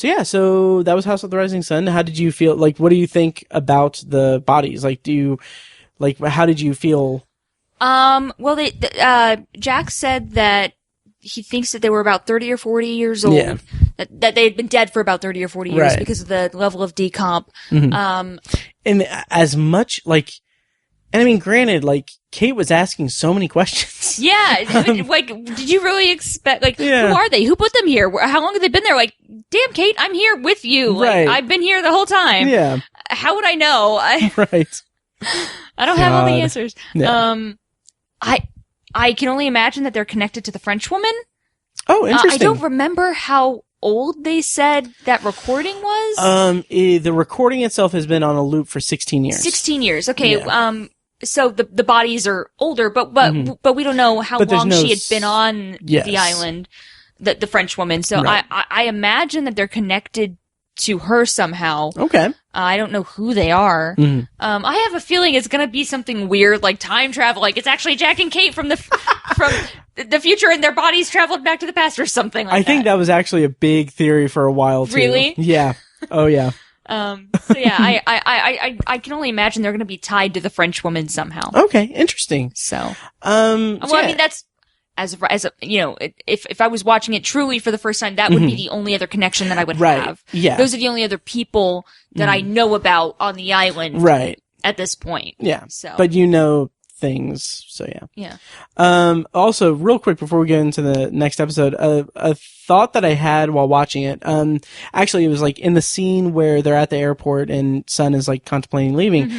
So that was House of the Rising Sun. How did you feel? Like, what do you think about the bodies? Like, how did you feel? Well, Jack said that he thinks that they were about 30 or 40 years old. Yeah. That they had been dead for about 30 or 40 years because of the level of decomp. And as much like, and I mean, granted, like Kate was asking so many questions. Yeah. Like, did you really expect, like, who are they? Who put them here? How long have they been there? Like, damn, Kate, I'm here with you. Like, I've been here the whole time. Yeah. How would I know? Right. I don't have all the answers. Yeah. I can only imagine that they're connected to the French woman. Oh, interesting. I don't remember how old they said that recording was? The recording itself has been on a loop for 16 years. 16 years. Okay. Yeah. So the bodies are older, but we don't know how long she had been on the island, the French woman. So right. I imagine that they're connected to her somehow. Okay. I don't know who they are. Mm-hmm. I have a feeling it's gonna be something weird, like time travel. Like it's actually Jack and Kate from the future, and their bodies traveled back to the past, or something like that. I think that was actually a big theory for a while too. Really? Yeah. Oh yeah. So yeah, I can only imagine they're gonna be tied to the French woman somehow. Okay, interesting. So, well, I mean, that's as a, you know, if I was watching it truly for the first time, that would be the only other connection that I would have. Yeah. Those are the only other people that I know about on the island. Right. At this point. Yeah. So. But you know things, so yeah. Yeah. Also, real quick before we get into the next episode, a thought that I had while watching it, actually it was like in the scene where they're at the airport and Sun is like contemplating leaving,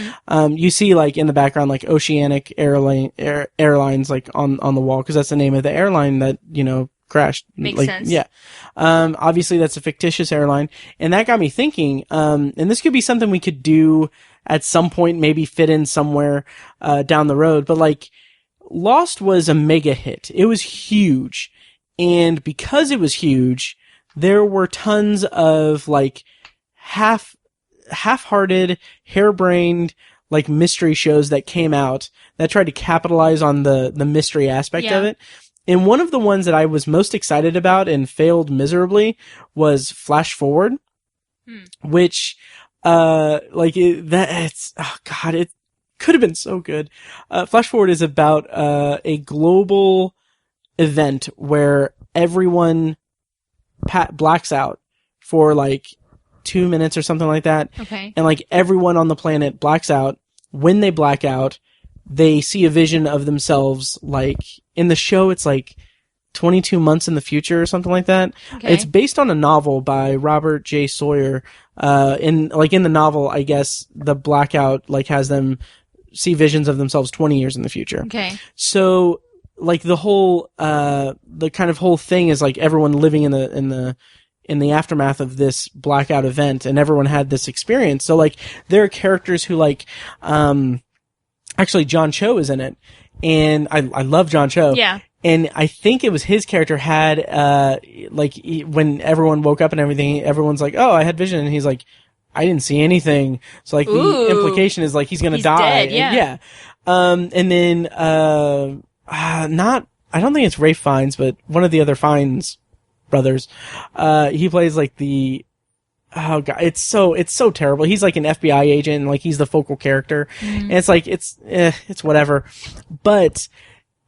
you see like in the background like Oceanic Airlines like on the wall, because that's the name of the airline that, you know, crashed. Makes sense. Yeah. Obviously that's a fictitious airline, and that got me thinking, and this could be something we could do at some point, maybe fit in somewhere, down the road, but like, Lost was a mega hit. It was huge. And because it was huge, there were tons of like half-hearted, harebrained, like mystery shows that came out that tried to capitalize on the mystery aspect of it. And one of the ones that I was most excited about and failed miserably was Flash Forward, which, it could have been so good. Flash Forward is about a global event where everyone blacks out for like 2 minutes or something like that. Okay. And like everyone on the planet blacks out. When they black out, they see a vision of themselves. Like in the show, it's like 22 months in the future or something like that. Okay. It's based on a novel by Robert J. Sawyer. In the novel, I guess the blackout like has them see visions of themselves 20 years in the future. Okay. So like the whole, the kind of whole thing is like everyone living in the aftermath of this blackout event, and everyone had this experience. So like there are characters who like, actually John Cho is in it, and I love John Cho. Yeah. And I think it was his character had, when everyone woke up and everything, everyone's like, oh, I had vision. And he's like, I didn't see anything. So like the implication is like he's gonna die. Dead, yeah. Yeah. And then, I don't think it's Rafe Fiennes, but one of the other Fiennes brothers, he plays like oh god, it's so terrible. He's like an FBI agent, and like he's the focal character. And it's like, it's whatever. But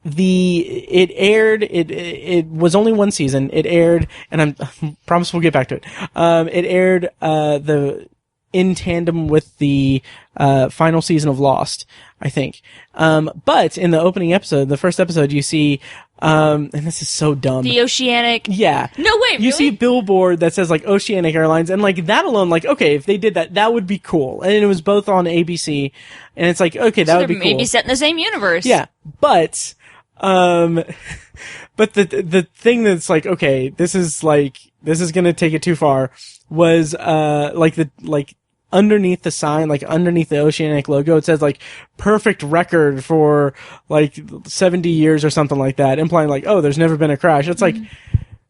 it was only one season. It aired, and I promise we'll get back to it. It aired, in tandem with the final season of Lost, I think. But in the opening episode, the first episode, you see, and this is so dumb. The Oceanic. Yeah. No way, really? You see a billboard that says like Oceanic Airlines, and like that alone, like, okay, if they did that, that would be cool. And it was both on ABC, and it's like, okay, that would be cool. Maybe set in the same universe. Yeah. But the thing that's like, okay, this is gonna take it too far, was, underneath the sign, like underneath the Oceanic logo, it says like perfect record for like 70 years or something like that, implying like, oh, there's never been a crash. It's like,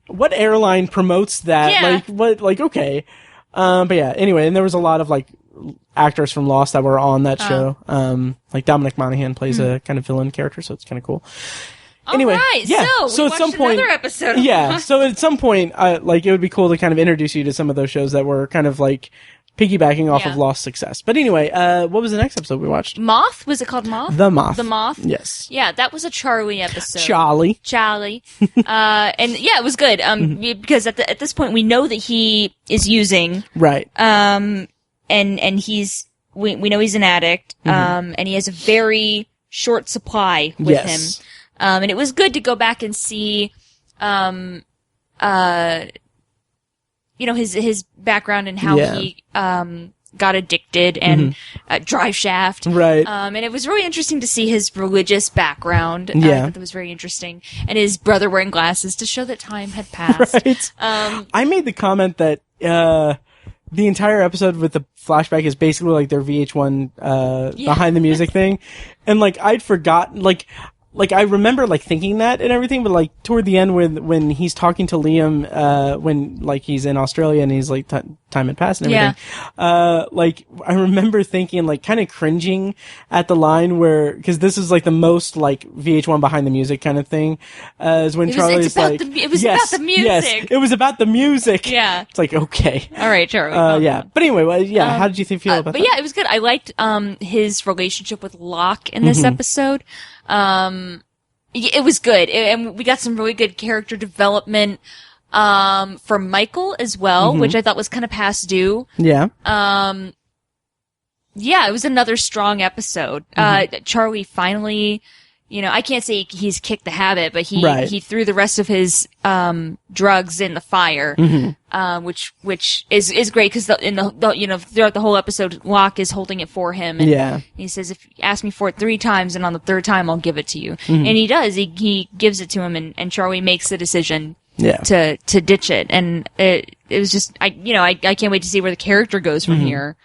what airline promotes that? Yeah. Like, what, like, okay. But yeah, anyway, and there was a lot of like actors from Lost that were on that show. Like Dominic Monaghan plays a kind of villain character, so it's kind of cool. Anyway, right, yeah. so at some point, another episode. Yeah. So at some point, like it would be cool to kind of introduce you to some of those shows that were kind of like piggybacking off of Lost success. But anyway, what was the next episode we watched? Moth? Was it called Moth? The Moth. The Moth? Yes. Yeah, that was a Charlie episode. Charlie. And yeah, it was good. Because at this point we know that he is using. Right. And we know he's an addict. And he has a very short supply with him. And it was good to go back and see, his background and how he got addicted and drive shaft. Right. And it was really interesting to see his religious background. Yeah. I thought that was very interesting. And his brother wearing glasses to show that time had passed. Right. I made the comment that, the entire episode with the flashback is basically like their VH1, behind the music thing. And like, I'd forgotten, like I remember like thinking that and everything, but like toward the end when he's talking to Liam, when like he's in Australia and he's like time had passed and everything. Like I remember thinking like kind of cringing at the line where, cause this is like the most like VH1 behind the music kind of thing, is when Charlie's like, it was about the music. Yes, it was about the music. Yeah. It's like, okay. All right, Charlie. Yeah. But anyway, well, yeah, how did you feel about that? But yeah, it was good. I liked, his relationship with Locke in this episode. It was good. And we got some really good character development, from Michael as well, which I thought was kind of past due. Yeah. Yeah, it was another strong episode. Charlie finally, I can't say he's kicked the habit, but he threw the rest of his, drugs in the fire, which is great because throughout the whole episode, Locke is holding it for him. And he says, if you ask me for it 3 times and on the 3rd time, I'll give it to you. And he does. He gives it to him and Charlie makes the decision to ditch it. And it was just, I can't wait to see where the character goes from here.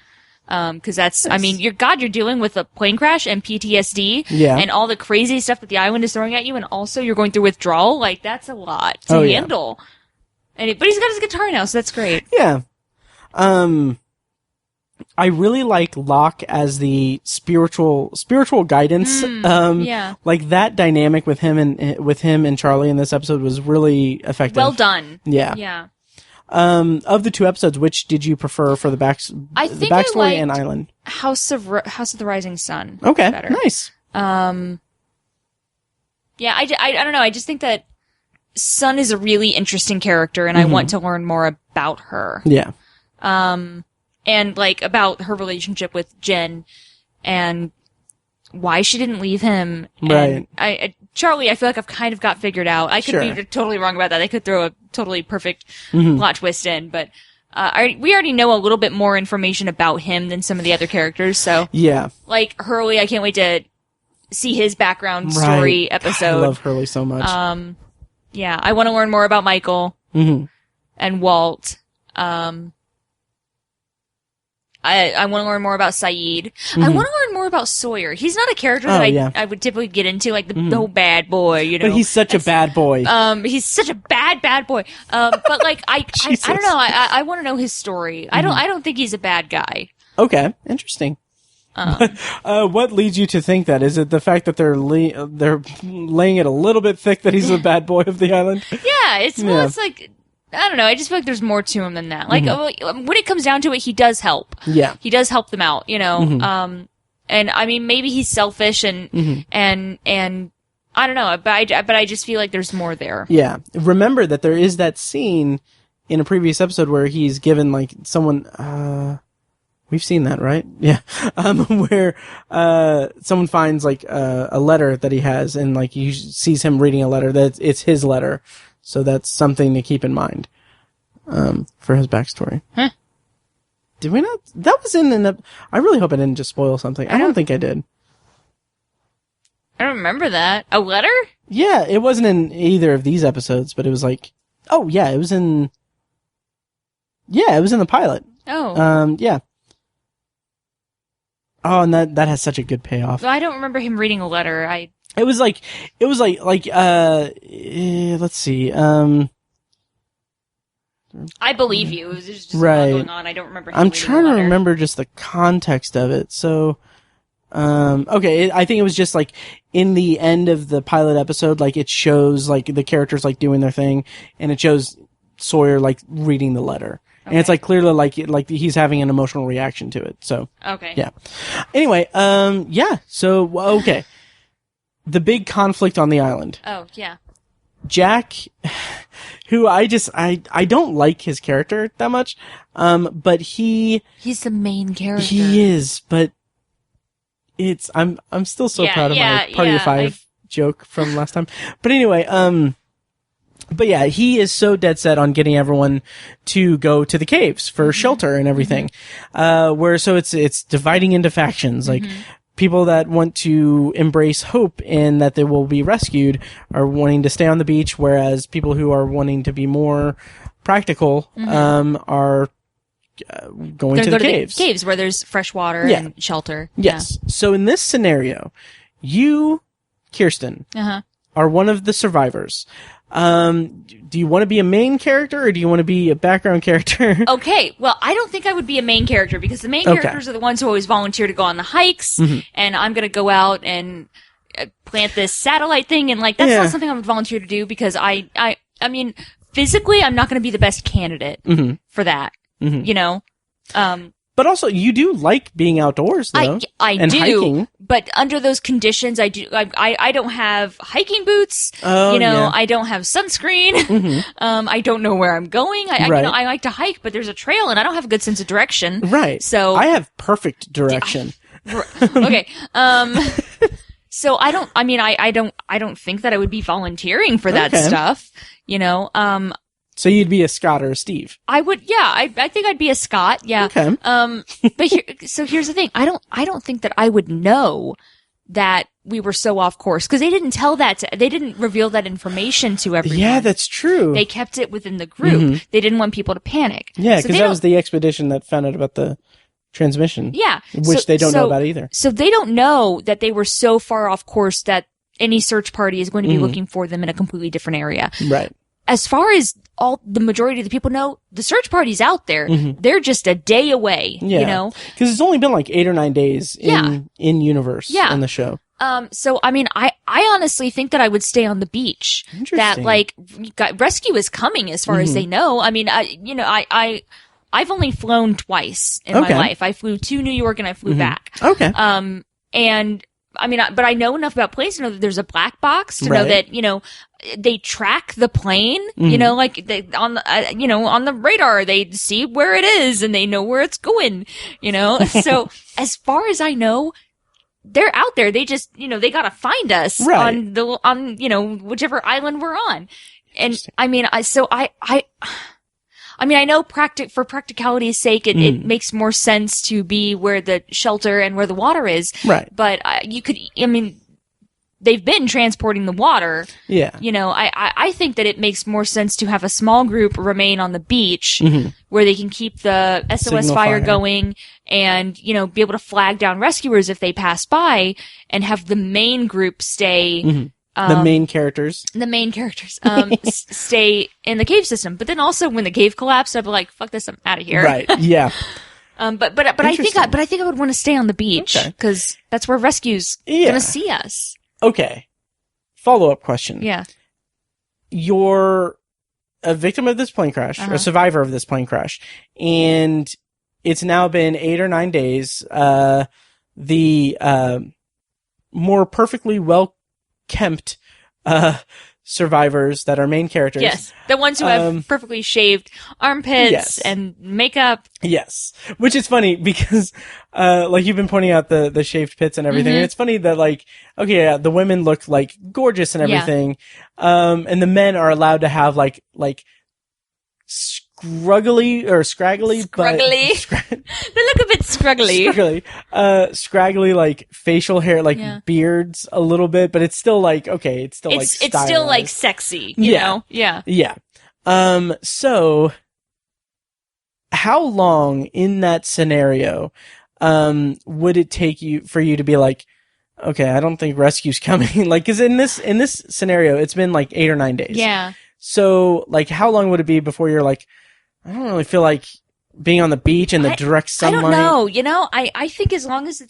Cause that's, I mean, you're dealing with a plane crash and PTSD and all the crazy stuff that the island is throwing at you. And also you're going through withdrawal. Like that's a lot to handle. But he's got his guitar now, so that's great. Yeah. I really like Locke as the spiritual guidance. Like that dynamic with him and Charlie in this episode was really effective. Well done. Yeah. Yeah. Of the 2 episodes, which did you prefer for the backstory and island? House of the Rising Sun. Okay. Better. Nice. Yeah, I don't know. I just think that Sun is a really interesting character and I want to learn more about her. Yeah. And like about her relationship with Jen and why she didn't leave him. Right. And Charlie, I feel like I've kind of got figured out. I could be totally wrong about that. I could throw a totally perfect plot twist in, but we already know a little bit more information about him than some of the other characters. So yeah, like Hurley, I can't wait to see his background story episode. God, I love Hurley so much. Yeah, I want to learn more about Michael and Walt. I want to learn more about Saeed. I want to learn more about Sawyer. He's not a character that I would typically get into, like the whole bad boy, But he's such a bad boy. He's such a bad boy. But like, I don't know. I want to know his story. I don't think he's a bad guy. Okay. Interesting. What leads you to think that? Is it the fact that they're laying it a little bit thick that he's the bad boy of the island? Yeah. It's like, I don't know. I just feel like there's more to him than that. Like, when it comes down to it, he does help. Yeah. He does help them out, and I mean, maybe he's selfish and I don't know, but I just feel like there's more there. Yeah. Remember that there is that scene in a previous episode where he's given like someone, we've seen that, right? Yeah. Where, someone finds like, a letter that he has and like he sees him reading a letter that it's his letter. So that's something to keep in mind, for his backstory. Huh. Did we not? That was in I really hope I didn't just spoil something. I don't think I did. I don't remember that. A letter? Yeah, it wasn't in either of these episodes, but it was like, oh yeah, it was in the pilot. Oh. Yeah. Oh, and that has such a good payoff. Well, I don't remember him reading a letter. It was like, let's see, I believe you. It was just a lot going on. I don't remember him I'm reading trying a to letter. remember just the context of it. So, okay, I think it was just like in the end of the pilot episode, like it shows like the characters like doing their thing and it shows Sawyer like reading the letter. Okay. And it's like clearly like he's having an emotional reaction to it. So, okay. Yeah. Anyway, yeah. So, okay. The big conflict on the island. Oh, yeah. Jack, who I don't like his character that much, but he's the main character. He is, but I'm still so proud of my Party of Five joke from last time. But anyway, But yeah, he is so dead set on getting everyone to go to the caves for shelter and everything. So it's dividing into factions. Like, people that want to embrace hope and that they will be rescued are wanting to stay on the beach, whereas people who are wanting to be more practical, are going to the caves. The caves where there's fresh water and shelter. Yes. Yeah. So in this scenario, you, Kyrsten, are one of the survivors. Do you want to be a main character or do you want to be a background character? Okay, well, I don't think I would be a main character because the main characters are the ones who always volunteer to go on the hikes, and I'm going to go out and plant this satellite thing, and like that's not something I would volunteer to do because I mean, physically, I'm not going to be the best candidate for that. You know. But also, you do like being outdoors, though. I do, hiking. But under those conditions, I do. I don't have hiking boots. I don't have sunscreen. I don't know where I'm going. I like to hike, but there's a trail, and I don't have a good sense of direction. Right. So I have perfect direction. Okay. So I don't. I mean, I don't think that I would be volunteering for that stuff. You know. So you'd be a Scott or a Steve? I would, yeah. I think I'd be a Scott, yeah. Okay. But here's the thing. I don't think that I would know that we were so off course because they didn't they didn't reveal that information to everyone. Yeah, that's true. They kept it within the group. They didn't want people to panic. Yeah, because that was the expedition that found out about the transmission. Yeah. Which they don't know about either. So they don't know that they were so far off course that any search party is going to be looking for them in a completely different area. Right. As far as the majority of the people know, the search party's out there. They're just a day away, you know? Because it's only been like 8 or 9 days in universe on the show. So, I mean, I honestly think that I would stay on the beach. That, like, rescue is coming as far as they know. I mean, I've only flown twice in my life. I flew to New York and I flew back. Okay. And, I mean, but I know enough about planes to know that there's a black box to know that, you know, they track the plane, you know, like on the radar, they see where it is and they know where it's going, you know? So as far as I know, they're out there. They just, you know, they gotta find us on, you know, whichever island we're on. And I mean, I know for practicality's sake, it makes more sense to be where the shelter and where the water is. Right. But they've been transporting the water. Yeah. You know, I think that it makes more sense to have a small group remain on the beach where they can keep the SOS Signal fire going and, you know, be able to flag down rescuers if they pass by and have the main group stay the main characters. Stay in the cave system. But then also when the cave collapsed, I'd be like, fuck this, I'm out of here. Right. Yeah. But I think I would want to stay on the beach because that's where rescue's gonna see us. Okay. Follow-up question. Yeah. You're a victim of this plane crash, a survivor of this plane crash, and it's now been 8 or 9 days. The more perfectly well-kempt survivors that are main characters. Yes. The ones who have perfectly shaved armpits and makeup. Yes. Which is funny because, like you've been pointing out the shaved pits and everything. And it's funny that like, okay, the women look like gorgeous and everything. And the men are allowed to have like scraggly, They look a bit scraggly, like facial hair, like beards a little bit, but it's still like, okay, it's still like sexy, you know? Yeah. Yeah. So how long in that scenario, would it take for you to be like, okay, I don't think rescue's coming? Like, cause in this scenario, it's been like 8 or 9 days. Yeah. So like, how long would it be before you're like, I don't really feel like being on the beach in the direct sunlight? I don't know. You know, I think as long as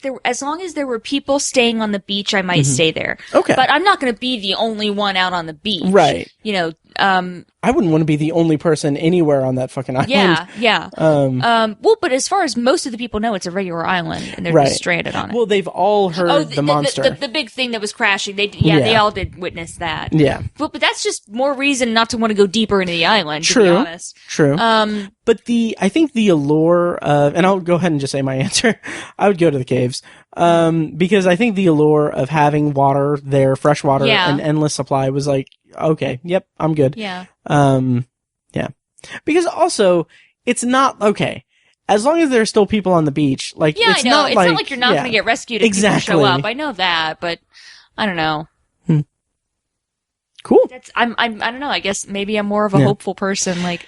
there were people staying on the beach, I might stay there. Okay. But I'm not going to be the only one out on the beach. Right. You know, I wouldn't want to be the only person anywhere on that fucking island. Yeah. Well, but as far as most of the people know, it's a regular island and they're just stranded on it. Well, they've all heard the monster. The big thing that was crashing. They all did witness that. Yeah. But that's just more reason not to want to go deeper into the island, to be honest. True. But I think the allure of, and I'll go ahead and just say my answer. I would go to the caves. Because I think the allure of having water there, fresh water, an endless supply was like, okay, yep, I'm good. Yeah. Yeah. Because also, it's not, okay, as long as there are still people on the beach, like, Yeah, it's I know. not It's like, not like you're not yeah, going to get rescued if exactly. people show up. I know that, but I don't know. Cool. I don't know. I guess maybe I'm more of a hopeful person. Like,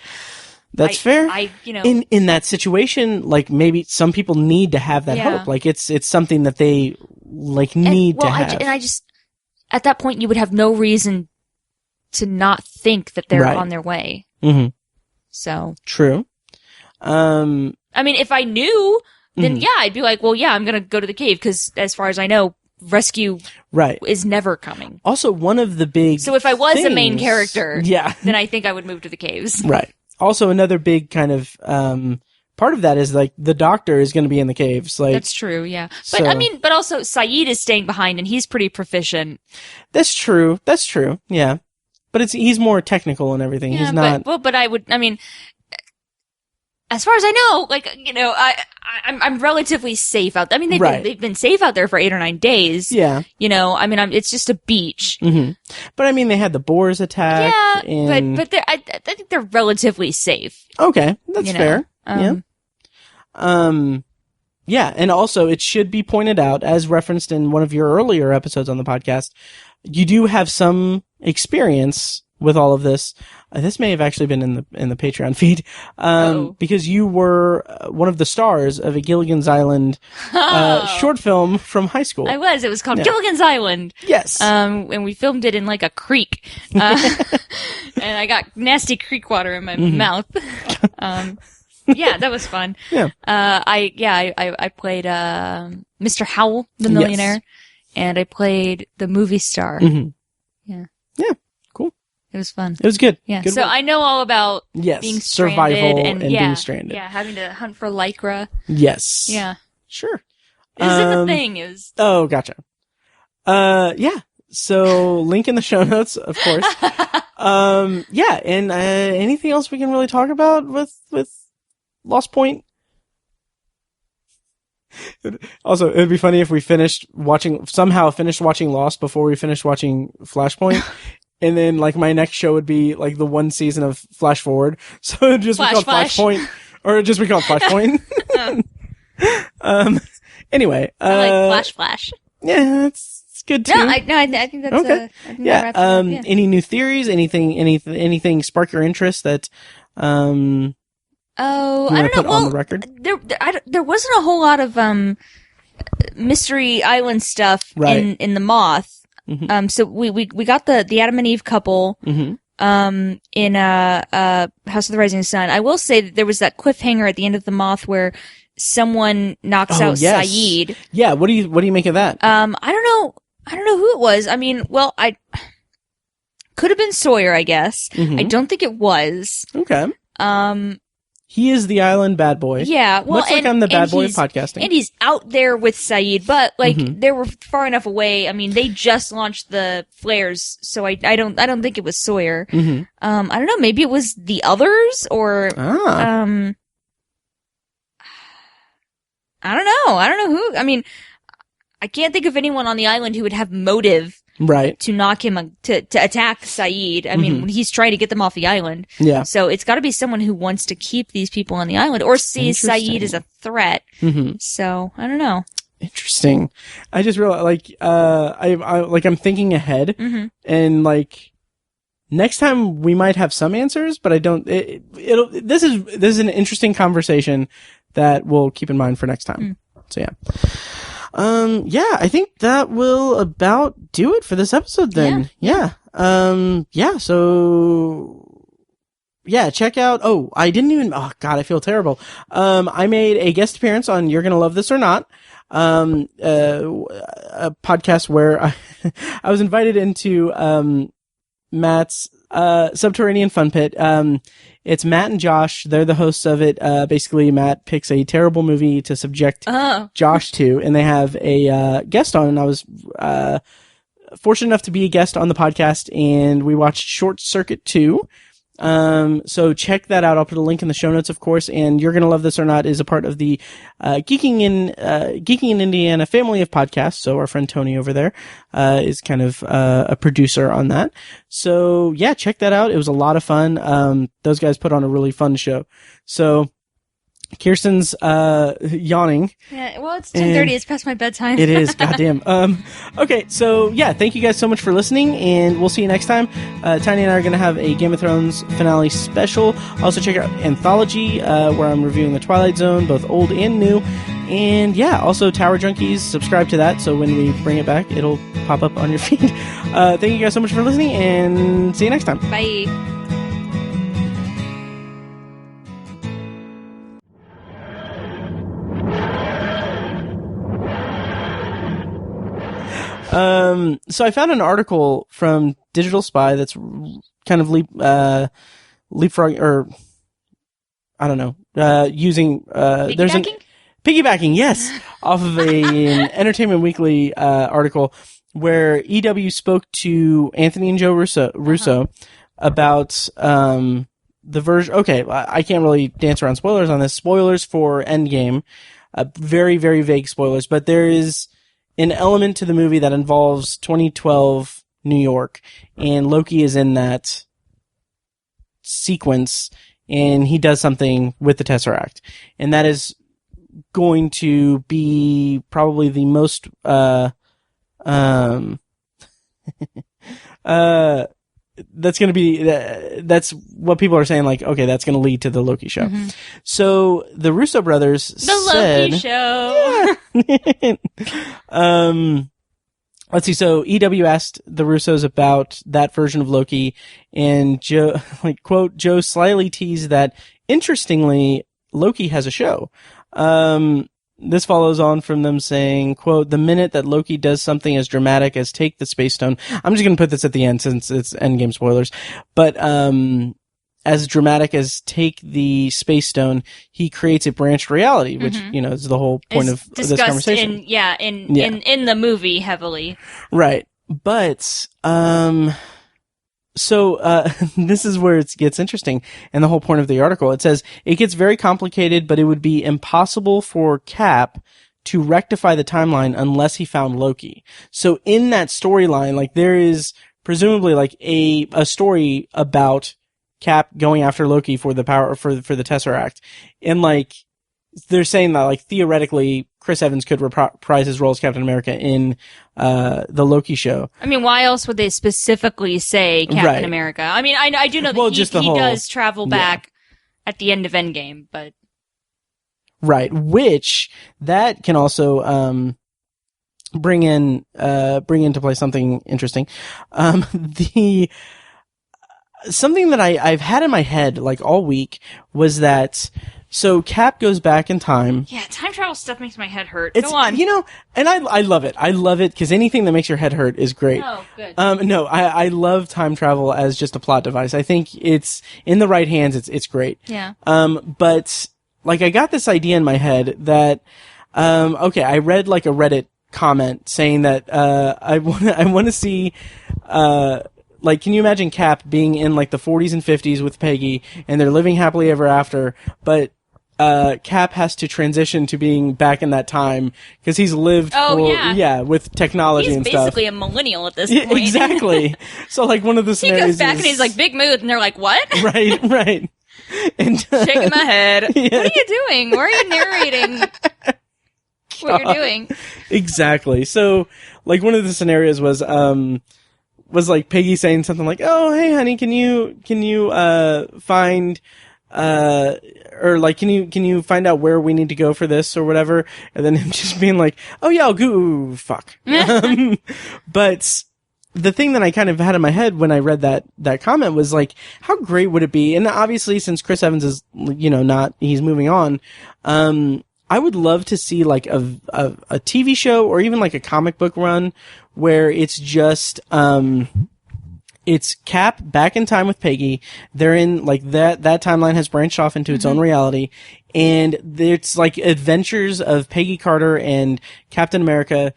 That's fair. you know, in that situation, like, maybe some people need to have that Yeah. hope. Like, it's something that they, like, need to have. I just, at that point, you would have no reason to not think that they're Right. on their way. Mm-hmm. So. True. I mean, if I knew, then yeah, I'd be like, well, yeah, I'm going to go to the cave because as far as I know, rescue right. is never coming. Also, one of the big So if I was a main things- character, yeah. then I think I would move to the caves. Right. Also, another big kind of, part of that is, like, the doctor is going to be in the caves. Like, That's true, yeah. But so- I mean, but also Saeed is staying behind and he's pretty proficient. That's true. That's true. Yeah. But he's more technical and everything. Yeah, He's not. but I mean, as far as I know, like, you know, I'm relatively safe out. I mean, Right. they've been safe out there for 8 or 9 days. Yeah. You know, I mean, it's just a beach. hmm But I mean, they had the boars attack. Yeah, and... but I think they're relatively safe. Okay. That's you know? fair. Yeah. Yeah, and also it should be pointed out, as referenced in one of your earlier episodes on the podcast, you do have some experience with all of this. This may have actually been in the Patreon feed, because you were one of the stars of a Gilligan's Island short film from high school. I was. It was called Gilligan's Island. Yes. And we filmed it in like a creek. And I got nasty creek water in my mouth. Yeah, that was fun. Yeah. I played Mr. Howell, the millionaire, and I played the movie star. Mm-hmm. Yeah. Yeah. Cool. It was fun. It was good. Yeah. Good So work. I know all about being stranded survival and yeah, being stranded. Yeah, having to hunt for lycra. Yes. Yeah. Sure. This is the thing is. Oh, gotcha. Yeah. So link in the show notes, of course. Yeah. And, anything else we can really talk about with Lost Point? Also, it'd be funny if we somehow finished watching Lost before we finished watching Flashpoint. And then, like, my next show would be, like, the one season of Flash Forward. So it'd just be called Flashpoint. Or it'd just be called Flashpoint. Anyway. I like Flash. Yeah, it's good too. I think that's okay. I think Yeah. that wraps it up, yeah. Any new theories? Anything spark your interest that, Oh, you I want to don't put know. on Well, the record? there wasn't a whole lot of Mystery Island stuff Right. in the Moth. Mm-hmm. So we got the Adam and Eve couple Mm-hmm. in House of the Rising Sun. I will say that there was that cliffhanger at the end of the Moth where someone knocks out yes. Saeed. Yeah. What do you make of that? I don't know who it was. I mean, well, I could have been Sawyer, I guess. Mhm. I don't think it was. Okay. He is the island bad boy. Yeah, well, much like I'm the bad boy of podcasting. And he's out there with Saeed, but like Mhm. they were far enough away. I mean, they just launched the flares, so I don't think it was Sawyer. Mm-hmm. I don't know, maybe it was the others or I don't know who. I mean, I can't think of anyone on the island who would have motive right. to knock him to attack Saeed. I mean, he's trying to get them off the island. Yeah. So it's got to be someone who wants to keep these people on the island or sees Saeed as a threat. Mm-hmm. So I don't know. Interesting. I just realized, like, I'm thinking ahead, and like, next time we might have some answers, but I don't. This is an interesting conversation that we'll keep in mind for next time. So yeah. Yeah, I think that will about do it for this episode then. Yeah. So yeah, check out, oh God, I feel terrible. I made a guest appearance on You're Gonna Love This or Not, a podcast where I was invited into, Matt's, Subterranean Fun Pit. It's Matt and Josh. They're the hosts of it. Basically, Matt picks a terrible movie to subject Josh to, and they have a guest on, and I was fortunate enough to be a guest on the podcast, and we watched Short Circuit 2. So check that out. I'll put a link in the show notes, of course. And You're Gonna Love This or Not is a part of the Geeking in Indiana family of podcasts. So our friend Tony over there is kind of a producer on that. So yeah, check that out. It was a lot of fun. Those guys put on a really fun show. So Kyrsten's yawning. Yeah, well, it's 10:30. It's past my bedtime. It is. Goddamn. Okay, so yeah, thank you guys so much for listening, and we'll see you next time. Tiny and I are going to have a Game of Thrones finale special. Also, check out Anthology, where I'm reviewing The Twilight Zone, both old and new. And yeah, also Tower Junkies. Subscribe to that, so when we bring it back, it'll pop up on your feed. Thank you guys so much for listening, and see you next time. Bye. So I found an article from Digital Spy that's kind of leapfrog, or I don't know, using, there's an piggybacking, yes, off of an Entertainment Weekly, article where EW spoke to Anthony and Joe Russo about, the version. Okay. I can't really dance around spoilers on this. Spoilers for Endgame, very, very vague spoilers, but there is an element to the movie that involves 2012 New York, and Loki is in that sequence, and he does something with the Tesseract, and that is going to be probably the most that's going to be that's what people are saying, like, okay, that's going to lead to the Loki show. Mm-hmm. So the Russo brothers said, Loki show. Yeah. Let's see. So EW asked the Russos about that version of Loki, and Joe, quote, Joe slyly teased that, interestingly, Loki has a show. This follows on from them saying, quote, the minute that Loki does something as dramatic as take the Space Stone, I'm just going to put this at the end since it's Endgame spoilers, but, as dramatic as take the Space Stone, he creates a branched reality, which, is the whole point of this conversation. In the movie heavily. Right. But, so, this is where it gets interesting, and the whole point of the article. It says, it gets very complicated, but it would be impossible for Cap to rectify the timeline unless he found Loki. So in that storyline, there is presumably, a story about Cap going after Loki for the power, for the Tesseract. And, they're saying that, theoretically, Chris Evans could reprise his role as Captain America in the Loki show. I mean, why else would they specifically say Captain America? I mean, I do know that he does travel back at the end of Endgame, but... Right, which, that can also bring into play something interesting. Something that I've had in my head, all week, was that... So Cap goes back in time. Yeah, time travel stuff makes my head hurt. Go on. And I love it. I love it because anything that makes your head hurt is great. Oh, good. No, I love time travel as just a plot device. I think it's in the right hands. It's great. Yeah. But I got this idea in my head that, okay, I read a Reddit comment saying that, I want to see, can you imagine Cap being in the 40s and 50s with Peggy, and they're living happily ever after, but Cap has to transition to being back in that time because he's lived with technology and stuff. He's basically a millennial at this point. Exactly. So one of the scenarios he goes back and he's like, big mood, and they're like, what? Right. And shaking my head. Yeah. What are you doing? Why are you narrating what you're doing? Exactly. So one of the scenarios was Peggy saying something like, "Oh, hey, honey, can you find can you find out where we need to go for this or whatever?" And then him just being like, "Oh yeah, I'll go." Fuck. But the thing that I kind of had in my head when I read that comment was how great would it be? And obviously, since Chris Evans is he's moving on. I would love to see a TV show or even a comic book run where it's just, it's Cap back in time with Peggy. They're in that timeline has branched off into its own reality. And it's adventures of Peggy Carter and Captain America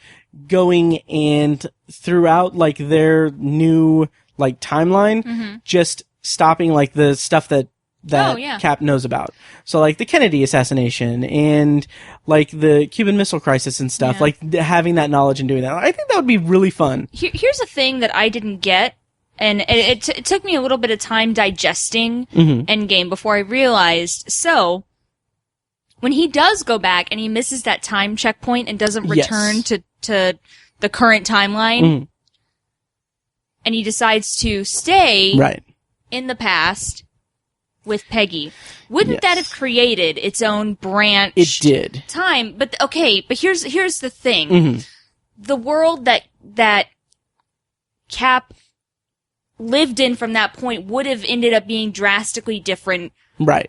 going and throughout their new timeline, just stopping like the stuff that Oh, yeah. Cap knows about. So like the Kennedy assassination and like the Cuban Missile Crisis and stuff, Yeah. like having that knowledge and doing that. I think that would be really fun. Here's a thing that I didn't get, and it took me a little bit of time digesting Endgame before I realized. So, when he does go back and he misses that time checkpoint and doesn't return to the current timeline, and he decides to stay in the past with Peggy, wouldn't that have created its own branch? It did. Time, but here's the thing: the world that Cap lived in from that point would have ended up being drastically different,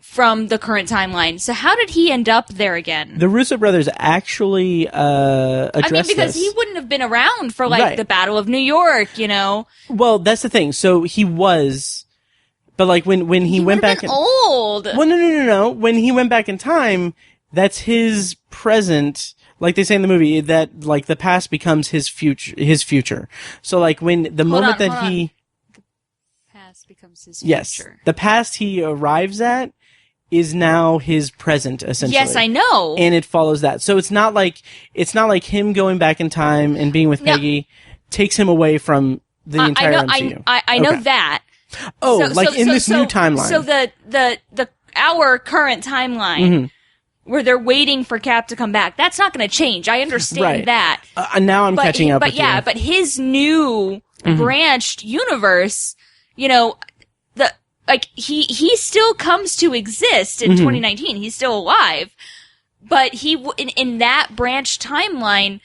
from the current timeline. So how did he end up there again? The Russo brothers actually addressed because this. he wouldn't have been around for the Battle of New York, you know. Well, that's the thing. So he was. But like when he went back, old. Well, no. When he went back in time, that's his present. Like they say in the movie, that like the past becomes his future. So like when the moment that the past becomes his future. The past he arrives at is now his present, essentially. Yes, I know. And it follows that. So it's not like him going back in time and being with Peggy takes him away from the entire MCU. I know that. Oh, in this new timeline. So our current timeline, where they're waiting for Cap to come back, that's not going to change. I understand that. Now I'm catching up with you. But his new branched universe, you know, he still comes to exist in 2019. He's still alive. But in that branched timeline,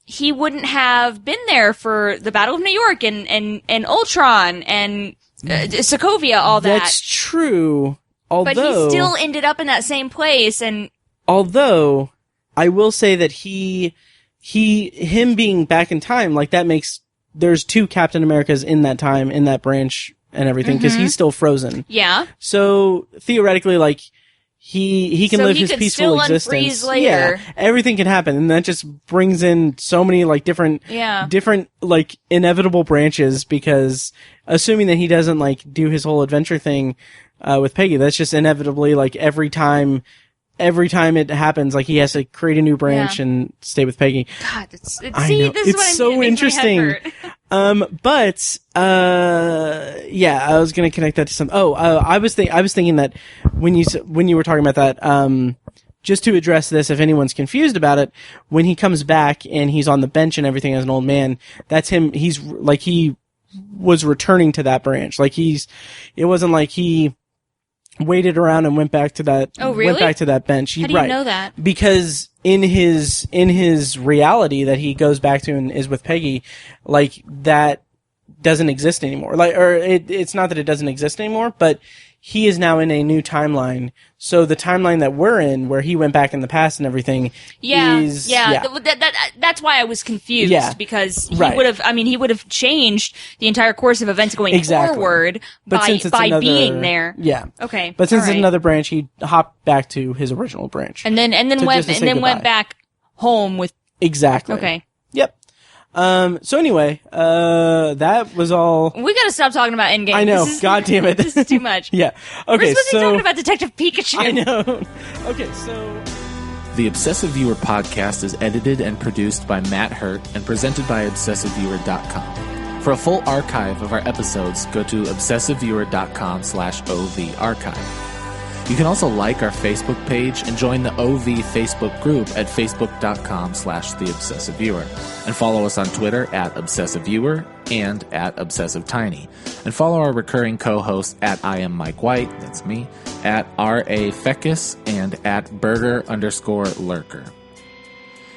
he wouldn't have been there for the Battle of New York and Ultron and Sokovia, all that. That's true. Although, but he still ended up in that same place, and although I will say that him being back in time, like that makes there's two Captain Americas in that time, in that branch and everything, because he's still frozen. Yeah. So theoretically, like he can live his peaceful existence. Still unfreeze later. Yeah, everything can happen, and that just brings in so many like different like inevitable branches. Because assuming that he doesn't like do his whole adventure thing with Peggy, that's just inevitably like every time it happens, like he has to create a new branch and stay with Peggy. God, this is it's so interesting. But I was gonna connect that to some. I was thinking that when you were talking about that, just to address this, if anyone's confused about it, when he comes back and he's on the bench and everything as an old man, that's him. He's like he was returning to that branch. Like it wasn't like he waited around and went back to that. Oh, really? Went back to that bench. How do you know that? Because in his reality that he goes back to and is with Peggy, like that doesn't exist anymore. Like, or it's not that it doesn't exist anymore, but he is now in a new timeline. So the timeline that we're in, where he went back in the past and everything, is that's why I was confused, because he would have changed the entire course of events going forward by being there. Yeah. Okay. But since it's another branch, he hopped back to his original branch. And then went back home with. Exactly. Okay. Yep. So anyway, that was all. We gotta stop talking about Endgame. I know. God damn it. This is too much. Yeah. Okay. We're supposed to be talking about Detective Pikachu. I know. Okay. So. The Obsessive Viewer podcast is edited and produced by Matt Hurt and presented by ObsessiveViewer.com. For a full archive of our episodes, go to ObsessiveViewer.com/OV archive. You can also like our Facebook page and join the OV Facebook group at facebook.com/TheObsessiveViewer. And follow us on Twitter at ObsessiveViewer and at ObsessiveTiny. And follow our recurring co-hosts at I am Mike White, that's me, at R.A. Feckus, and at Burger_Lurker.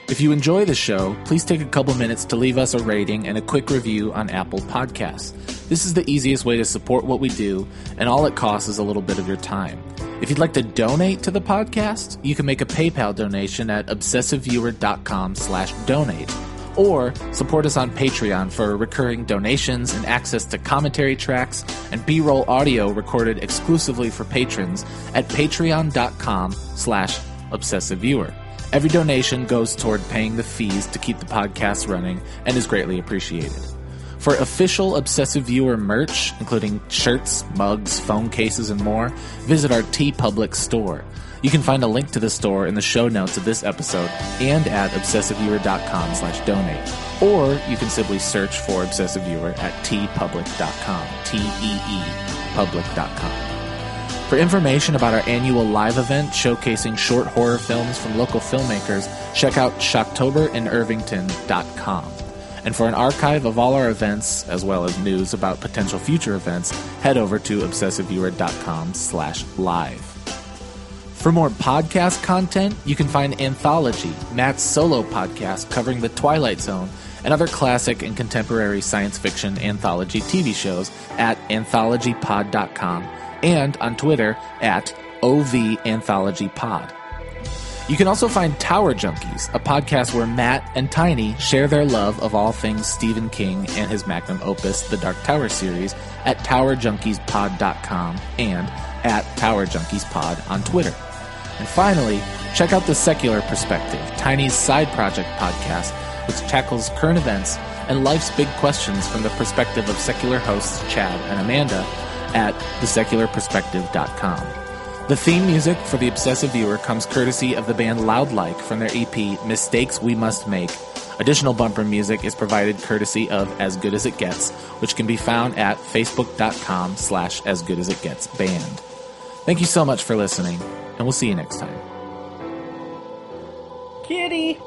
If you enjoy the show, please take a couple minutes to leave us a rating and a quick review on Apple Podcasts. This is the easiest way to support what we do, and all it costs is a little bit of your time. If you'd like to donate to the podcast, you can make a PayPal donation at obsessiveviewer.com/donate. Or support us on Patreon for recurring donations and access to commentary tracks and B-roll audio recorded exclusively for patrons at patreon.com/obsessiveviewer. Every donation goes toward paying the fees to keep the podcast running and is greatly appreciated. For official Obsessive Viewer merch, including shirts, mugs, phone cases, and more, visit our TeePublic store. You can find a link to the store in the show notes of this episode and at obsessiveviewer.com/donate. Or you can simply search for Obsessive Viewer at teepublic.com, T-E-E, public.com. For information about our annual live event showcasing short horror films from local filmmakers, check out shocktoberInIrvington.com. And for an archive of all our events, as well as news about potential future events, head over to obsessiveviewer.com/live. For more podcast content, you can find Anthology, Matt's solo podcast covering The Twilight Zone and other classic and contemporary science fiction anthology TV shows at anthologypod.com and on Twitter at OVAnthologyPod. You can also find Tower Junkies, a podcast where Matt and Tiny share their love of all things Stephen King and his magnum opus, the Dark Tower series, at towerjunkiespod.com and at towerjunkiespod on Twitter. And finally, check out The Secular Perspective, Tiny's side project podcast, which tackles current events and life's big questions from the perspective of secular hosts Chad and Amanda at thesecularperspective.com. The theme music for The Obsessive Viewer comes courtesy of the band Loudlike from their EP Mistakes We Must Make. Additional bumper music is provided courtesy of As Good As It Gets, which can be found at facebook.com/asgoodasitgetsband. Thank you so much for listening, and we'll see you next time. Kitty!